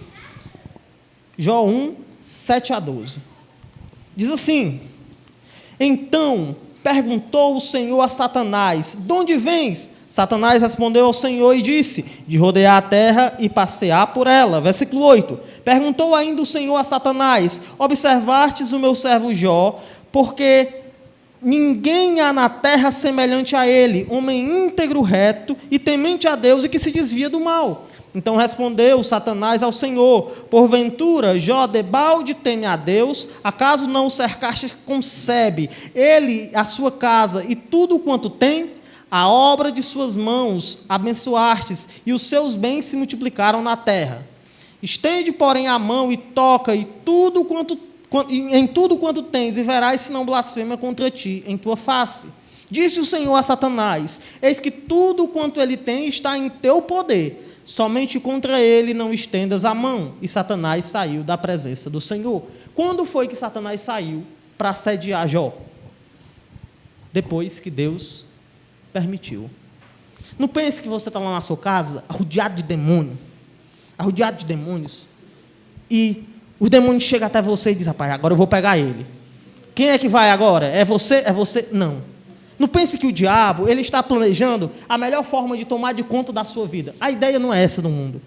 Jó 1, 7 a 12. Diz assim: então perguntou o Senhor a Satanás: de onde vens? Satanás respondeu ao Senhor e disse: de rodear a terra e passear por ela. Versículo 8. Perguntou ainda o Senhor a Satanás: observastes o meu servo Jó, porque ninguém há na terra semelhante a ele, homem íntegro, reto e temente a Deus e que se desvia do mal. Então respondeu Satanás ao Senhor: porventura Jó debalde teme a Deus? Acaso não o cercaste com sebe, ele, a sua casa e tudo quanto tem? A obra de suas mãos abençoastes, e os seus bens se multiplicaram na terra. Estende, porém, a mão e toca, em tudo quanto tens, e verás se não blasfema contra ti em tua face. Disse o Senhor a Satanás: eis que tudo quanto ele tem está em teu poder, somente contra ele não estendas a mão. E Satanás saiu da presença do Senhor. Quando foi que Satanás saiu para assediar Jó? Depois que Deus permitiu. Não pense que você está lá na sua casa, arrodeado de demônio, arrodeado de demônios, e os demônios chegam até você e dizem: rapaz, agora eu vou pegar ele. Quem é que vai agora? É você? É você? Não. Não pense que o diabo, ele está planejando a melhor forma de tomar de conta da sua vida. A ideia não é essa no mundo.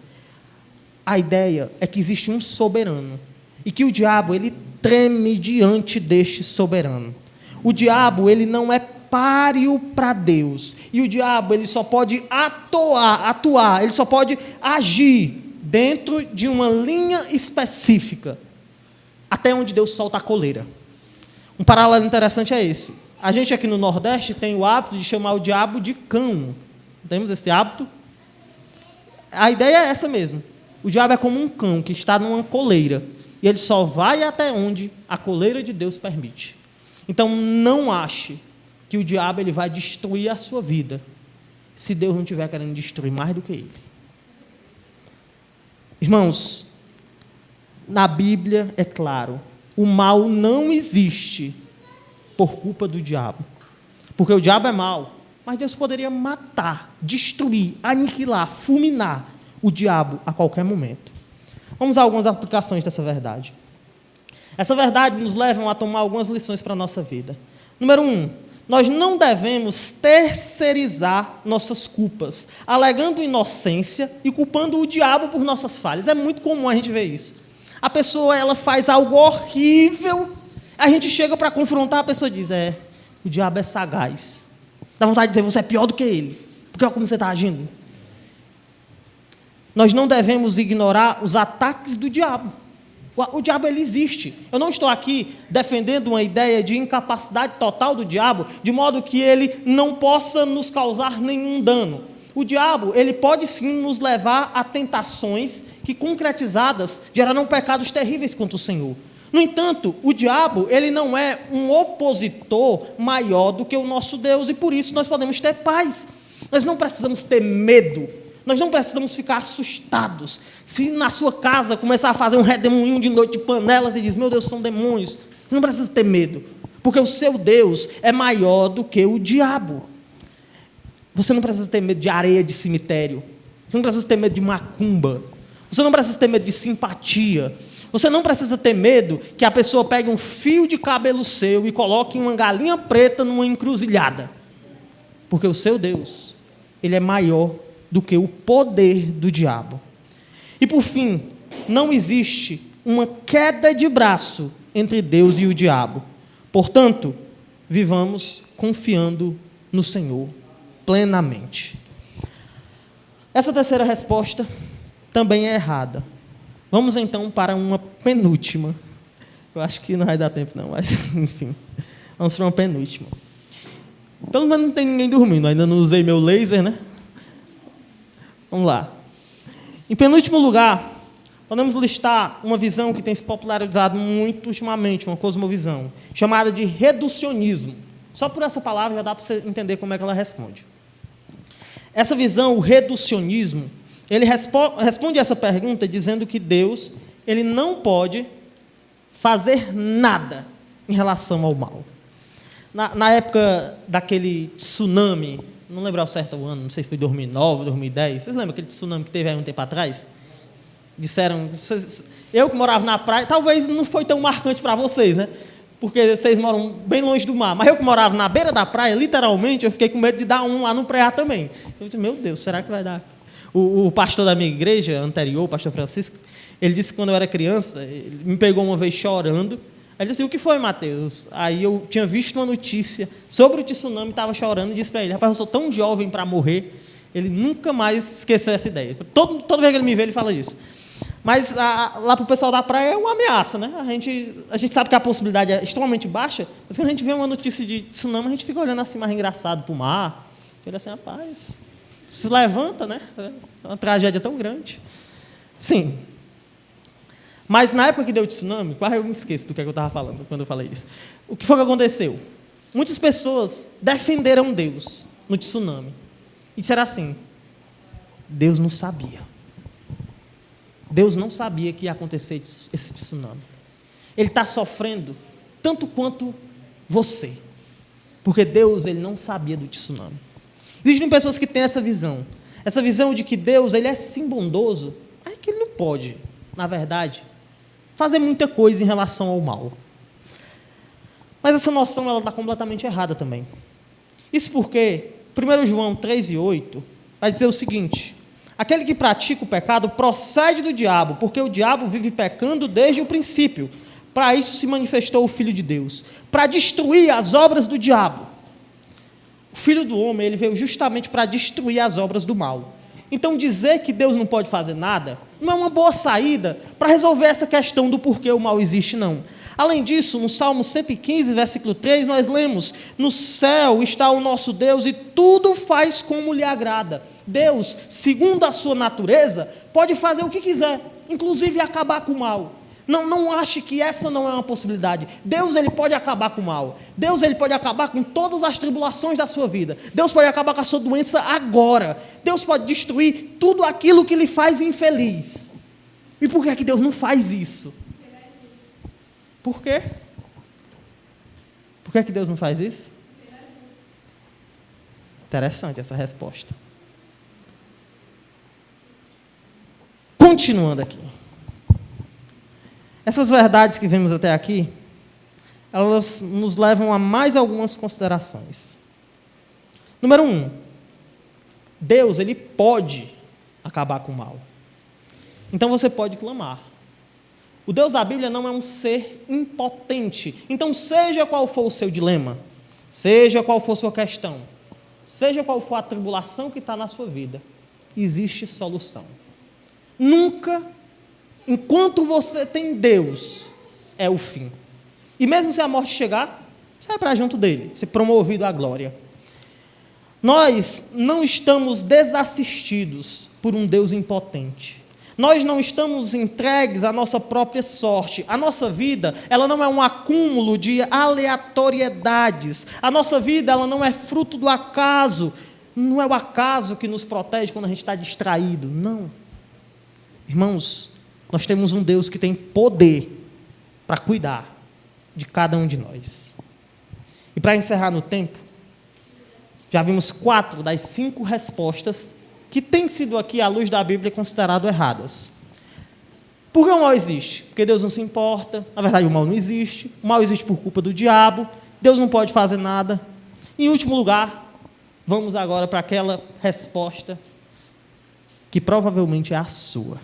A ideia é que existe um soberano, e que o diabo, ele treme diante deste soberano. O diabo, ele não é páreo para Deus, e o diabo, ele só pode atuar, ele só pode agir dentro de uma linha específica, até onde Deus solta a coleira. Um paralelo interessante é esse: a gente aqui no Nordeste tem o hábito de chamar o diabo de cão. Temos esse hábito? A ideia é essa mesmo. O diabo é como um cão que está numa coleira, e ele só vai até onde a coleira de Deus permite. Então não ache que o diabo, ele vai destruir a sua vida, se Deus não estiver querendo destruir mais do que ele. Irmãos, na Bíblia é claro, o mal não existe por culpa do diabo, porque o diabo é mau, mas Deus poderia matar, destruir, aniquilar, fulminar o diabo a qualquer momento. Vamos a algumas aplicações dessa verdade. Essa verdade nos leva a tomar algumas lições para a nossa vida. Número 1, nós não devemos terceirizar nossas culpas, alegando inocência e culpando o diabo por nossas falhas. É muito comum a gente ver isso. A pessoa, ela faz algo horrível, a gente chega para confrontar, a pessoa diz: o diabo é sagaz. Dá vontade de dizer: você é pior do que ele, porque olha como você está agindo. Nós não devemos ignorar os ataques do diabo. O diabo, ele existe. Eu não estou aqui defendendo uma ideia de incapacidade total do diabo, de modo que ele não possa nos causar nenhum dano. O diabo, ele pode sim nos levar a tentações que, concretizadas, gerarão pecados terríveis contra o Senhor. No entanto, o diabo, ele não é um opositor maior do que o nosso Deus, e por isso nós podemos ter paz. Nós não precisamos ter medo. Nós não precisamos ficar assustados. Se na sua casa começar a fazer um redemoinho de noite de panelas e diz: meu Deus, são demônios. Você não precisa ter medo, porque o seu Deus é maior do que o diabo. Você não precisa ter medo de areia de cemitério. Você não precisa ter medo de macumba. Você não precisa ter medo de simpatia. Você não precisa ter medo que a pessoa pegue um fio de cabelo seu e coloque uma galinha preta numa encruzilhada. Porque o seu Deus, ele é maior do que o poder do diabo. E por fim, não existe uma queda de braço entre Deus e o diabo. Portanto, vivamos confiando no Senhor plenamente. Essa terceira resposta também é errada. Vamos então para uma penúltima. Eu acho que não vai dar tempo não, mas enfim. Vamos para uma penúltima. Pelo menos não tem ninguém dormindo, ainda não usei meu laser, né? Vamos lá. Em penúltimo lugar, podemos listar uma visão que tem se popularizado muito ultimamente, uma cosmovisão, chamada de reducionismo. Só por essa palavra já dá para você entender como é que ela responde. Essa visão, o reducionismo, ele responde essa pergunta dizendo que Deus, ele não pode fazer nada em relação ao mal. Na época daquele tsunami, não lembro ao certo o ano, não sei se foi 2009, 2010, vocês lembram aquele tsunami que teve aí um tempo atrás? Disseram, eu que morava na praia, talvez não foi tão marcante para vocês, né? Porque vocês moram bem longe do mar, mas eu que morava na beira da praia, literalmente, eu fiquei com medo de dar um lá no Preá também. Eu disse, meu Deus, será que vai dar? O pastor da minha igreja anterior, o pastor Francisco, ele disse que quando eu era criança, ele me pegou uma vez chorando. Ele disse assim, o que foi, Mateus? Aí eu tinha visto uma notícia sobre o tsunami, estava chorando e disse para ele, rapaz, eu sou tão jovem para morrer. Ele nunca mais esqueceu essa ideia. Toda vez que ele me vê, ele fala isso. Mas lá para o pessoal da praia é uma ameaça, né? A gente sabe que a possibilidade é extremamente baixa, mas quando a gente vê uma notícia de tsunami, a gente fica olhando assim mais engraçado para o mar. Fica assim, rapaz, se levanta, né? É uma tragédia tão grande. Sim. Mas na época que deu o tsunami, quase eu me esqueço do que eu estava falando quando eu falei isso. O que foi que aconteceu? Muitas pessoas defenderam Deus no tsunami. E disseram assim, Deus não sabia. Deus não sabia que ia acontecer esse tsunami. Ele está sofrendo tanto quanto você. Porque Deus, ele não sabia do tsunami. Existem pessoas que têm essa visão. Essa visão de que Deus, ele é sim bondoso, mas que ele não pode, na verdade, fazer muita coisa em relação ao mal. Mas essa noção, ela está completamente errada também. Isso porque 1 João 3:8 vai dizer o seguinte, aquele que pratica o pecado procede do diabo, porque o diabo vive pecando desde o princípio. Para isso se manifestou o Filho de Deus, para destruir as obras do diabo. O Filho do homem, ele veio justamente para destruir as obras do mal. Então, dizer que Deus não pode fazer nada não é uma boa saída para resolver essa questão do porquê o mal existe, não. Além disso, no Salmo 115, versículo 3, nós lemos, no céu está o nosso Deus e tudo faz como lhe agrada. Deus, segundo a sua natureza, pode fazer o que quiser, inclusive acabar com o mal. Não ache que essa não é uma possibilidade. Deus, ele pode acabar com o mal. Deus, ele pode acabar com todas as tribulações da sua vida. Deus pode acabar com a sua doença agora. Deus pode destruir tudo aquilo que lhe faz infeliz. E por que é que Deus não faz isso? Por quê? Por que é que Deus não faz isso? Interessante essa resposta. Continuando aqui. Essas verdades que vemos até aqui, elas nos levam a mais algumas considerações. Número 1, Deus, ele pode acabar com o mal. Então você pode clamar. O Deus da Bíblia não é um ser impotente. Então, seja qual for o seu dilema, seja qual for a sua questão, seja qual for a tribulação que está na sua vida, existe solução. Nunca, enquanto você tem Deus, é o fim. E mesmo se a morte chegar, você vai para junto dele, ser promovido à glória. Nós não estamos desassistidos por um Deus impotente. Nós não estamos entregues à nossa própria sorte. A nossa vida, ela não é um acúmulo de aleatoriedades. A nossa vida, ela não é fruto do acaso. Não é o acaso que nos protege quando a gente está distraído. Não. Irmãos, nós temos um Deus que tem poder para cuidar de cada um de nós. E para encerrar no tempo, já vimos 4 das 5 respostas que têm sido aqui, à luz da Bíblia, consideradas erradas. Por que o mal existe? Porque Deus não se importa. Na verdade, o mal não existe. O mal existe por culpa do diabo. Deus não pode fazer nada. Em último lugar, vamos agora para aquela resposta que provavelmente é a sua.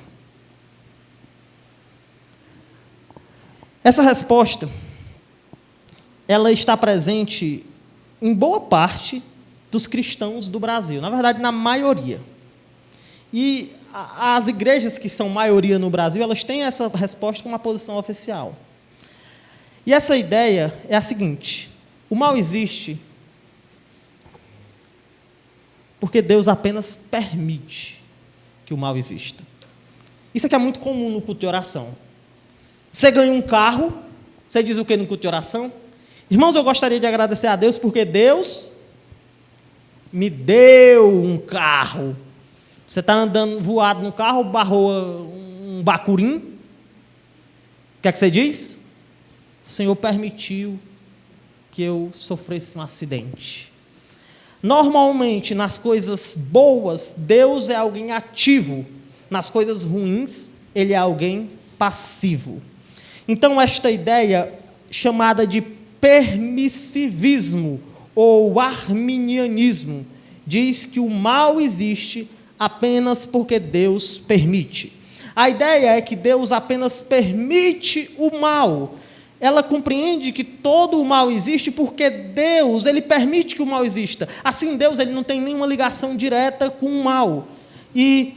Essa resposta, ela está presente em boa parte dos cristãos do Brasil. Na verdade, na maioria. E as igrejas que são maioria no Brasil, elas têm essa resposta como uma posição oficial. E essa ideia é a seguinte: o mal existe porque Deus apenas permite que o mal exista. Isso aqui é muito comum no culto de oração. Você ganha um carro, você diz o que no culto de oração? Irmãos, eu gostaria de agradecer a Deus porque Deus me deu um carro. Você está andando voado no carro, barrou um bacurim. O que é que você diz? O Senhor permitiu que eu sofresse um acidente. Normalmente, nas coisas boas, Deus é alguém ativo. Nas coisas ruins, Ele é alguém passivo. Então, esta ideia chamada de permissivismo ou arminianismo diz que o mal existe apenas porque Deus permite. A ideia é que Deus apenas permite o mal. Ela compreende que todo o mal existe porque Deus, Ele permite que o mal exista. Assim, Deus ele não tem nenhuma ligação direta com o mal. E,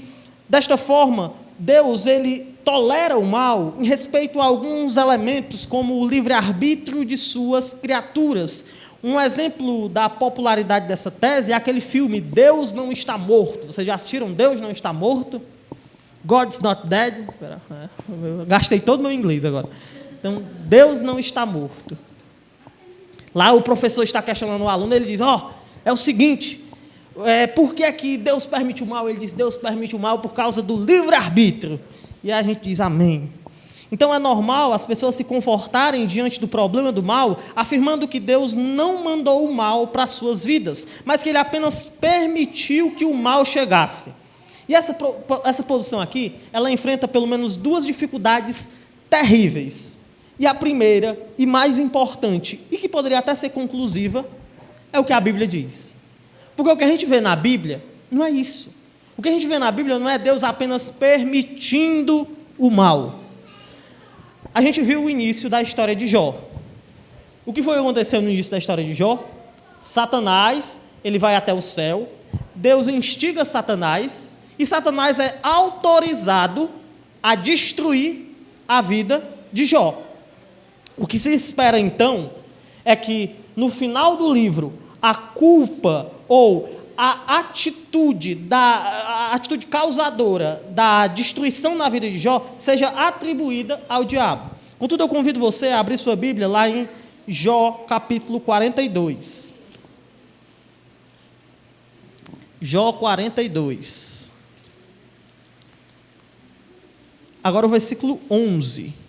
desta forma, Deus ele tolera o mal em respeito a alguns elementos, como o livre-arbítrio de suas criaturas. Um exemplo da popularidade dessa tese é aquele filme Deus Não Está Morto. Vocês já assistiram Deus Não Está Morto? God's Not Dead. Eu gastei todo o meu inglês agora. Então, Deus não está morto. Lá o professor está questionando o aluno, ele diz, é o seguinte, por que é que Deus permite o mal? Ele diz, Deus permite o mal por causa do livre-arbítrio. E a gente diz, amém. Então é normal as pessoas se confortarem diante do problema do mal, afirmando que Deus não mandou o mal para as suas vidas, mas que Ele apenas permitiu que o mal chegasse. E essa posição aqui, ela enfrenta pelo menos duas dificuldades terríveis. E a primeira, e mais importante, e que poderia até ser conclusiva, é o que a Bíblia diz. Porque o que a gente vê na Bíblia não é isso. O que a gente vê na Bíblia não é Deus apenas permitindo o mal. A gente viu o início da história de Jó. O que foi que aconteceu no início da história de Jó? Satanás, ele vai até o céu, Deus instiga Satanás, e Satanás é autorizado a destruir a vida de Jó. O que se espera, então, é que, no final do livro, a culpa ou a atitude causadora da destruição na vida de Jó seja atribuída ao diabo. Contudo, eu convido você a abrir sua Bíblia lá em Jó, capítulo 42. Jó 42. Agora o versículo 11.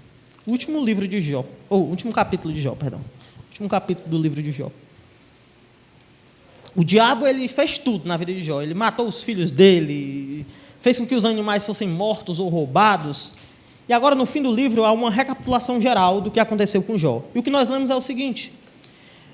O último livro de Jó, ou último capítulo de Jó, perdão. Último capítulo do livro de Jó. O diabo, ele fez tudo na vida de Jó. Ele matou os filhos dele, fez com que os animais fossem mortos ou roubados. E agora, no fim do livro, há uma recapitulação geral do que aconteceu com Jó. E o que nós lemos é o seguinte: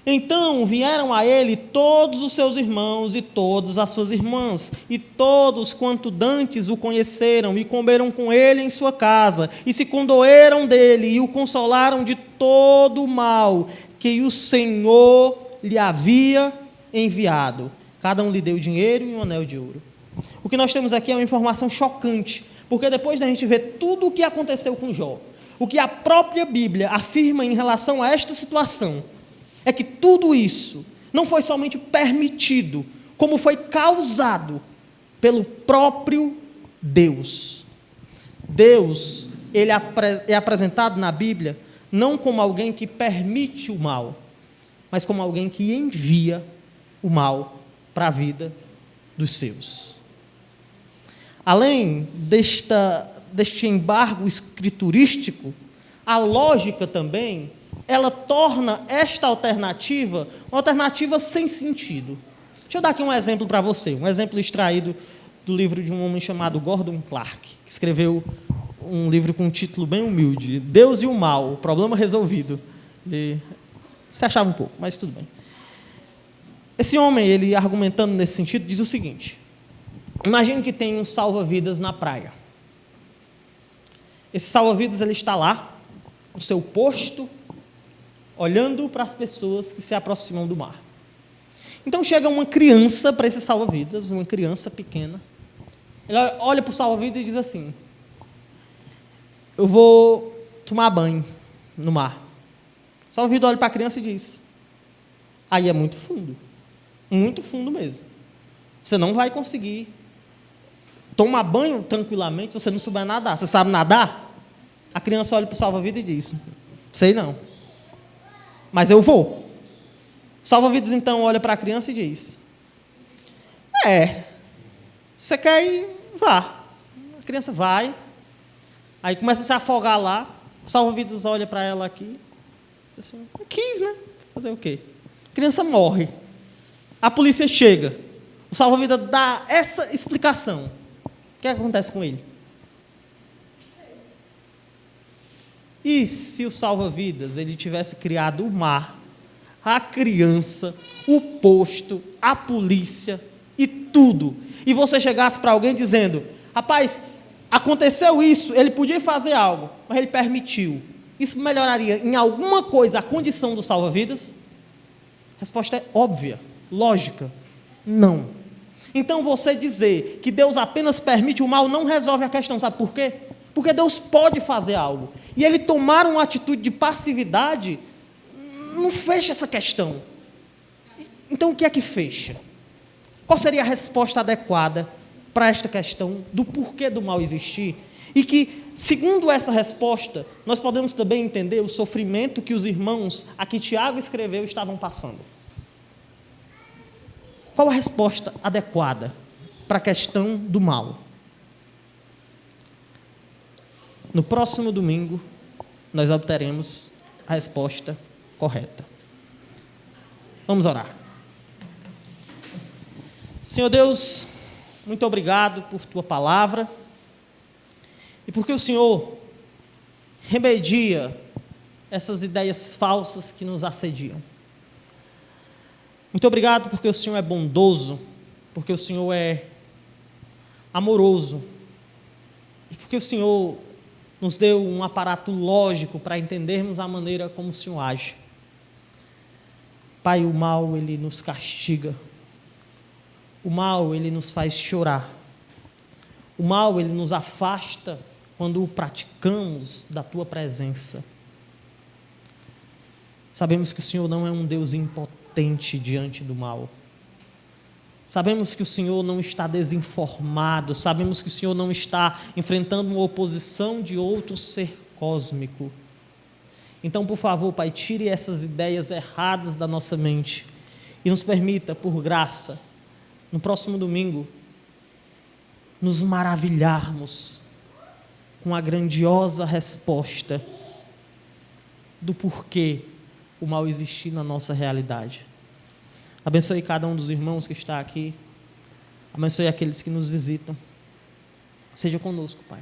então vieram a ele todos os seus irmãos e todas as suas irmãs, e todos quanto dantes o conheceram, e comeram com ele em sua casa, e se condoeram dele, e o consolaram de todo o mal que o Senhor lhe havia enviado. Cada um lhe deu dinheiro e um anel de ouro. O que nós temos aqui é uma informação chocante, porque depois da gente ver tudo o que aconteceu com Jó, o que a própria Bíblia afirma em relação a esta situação, é que tudo isso não foi somente permitido, como foi causado pelo próprio Deus. Deus, ele é apresentado na Bíblia não como alguém que permite o mal, mas como alguém que envia o mal para a vida dos seus. Além deste embargo escriturístico, a lógica também, ela torna esta alternativa uma alternativa sem sentido. Deixa eu dar aqui um exemplo para você, um exemplo extraído do livro de um homem chamado Gordon Clark, que escreveu um livro com um título bem humilde, Deus e o Mal, o problema resolvido. Ele se achava um pouco, mas tudo bem. Esse homem, ele argumentando nesse sentido, diz o seguinte: imagine que tem um salva-vidas na praia. Esse salva-vidas, ele está lá, no seu posto, olhando para as pessoas que se aproximam do mar. Então chega uma criança para esse salva-vidas, uma criança pequena. Ele olha para o salva-vidas e diz assim: eu vou tomar banho no mar. O salva-vidas olha para a criança e diz: aí é muito fundo mesmo. Você não vai conseguir tomar banho tranquilamente se você não souber nadar. Você sabe nadar? A criança olha para o salva-vidas e diz: sei não, mas eu vou. O salva-vidas então olha para a criança e diz: você quer ir? Vá. A criança vai, aí começa a se afogar lá. O salva-vidas olha para ela aqui, assim, quis, né? Fazer o quê? A criança morre. A polícia chega. O salva-vidas dá essa explicação. O que acontece com ele? E se o salva-vidas ele tivesse criado o mar, a criança, o posto, a polícia e tudo, e você chegasse para alguém dizendo: rapaz, aconteceu isso, ele podia fazer algo, mas ele permitiu. Isso melhoraria em alguma coisa a condição do salva-vidas? A resposta é óbvia, lógica: não. Então você dizer que Deus apenas permite o mal não resolve a questão, sabe por quê? Porque Deus pode fazer algo, e ele tomar uma atitude de passividade não fecha essa questão. Então o que é que fecha? Qual seria a resposta adequada para esta questão do porquê do mal existir? E que, segundo essa resposta, nós podemos também entender o sofrimento que os irmãos a que Tiago escreveu estavam passando. Qual a resposta adequada para a questão do mal? No próximo domingo, nós obteremos a resposta correta. Vamos orar. Senhor Deus, muito obrigado por Tua palavra e porque o Senhor remedia essas ideias falsas que nos assediam. Muito obrigado porque o Senhor é bondoso, porque o Senhor é amoroso e porque o Senhor nos deu um aparato lógico para entendermos a maneira como o Senhor age. Pai, o mal, ele nos castiga. O mal, ele nos faz chorar. O mal, ele nos afasta quando o praticamos da Tua presença. Sabemos que o Senhor não é um Deus impotente diante do mal. Sabemos que o Senhor não está desinformado. Sabemos que o Senhor não está enfrentando uma oposição de outro ser cósmico. Então, por favor, Pai, tire essas ideias erradas da nossa mente e nos permita, por graça, no próximo domingo, nos maravilharmos com a grandiosa resposta do porquê o mal existir na nossa realidade. Abençoe cada um dos irmãos que está aqui. Abençoe aqueles que nos visitam. Seja conosco, Pai.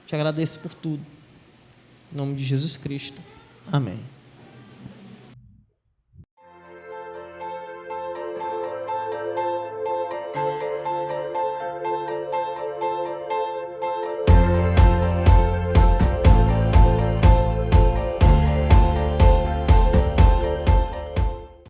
Te agradeço por tudo. Em nome de Jesus Cristo. Amém.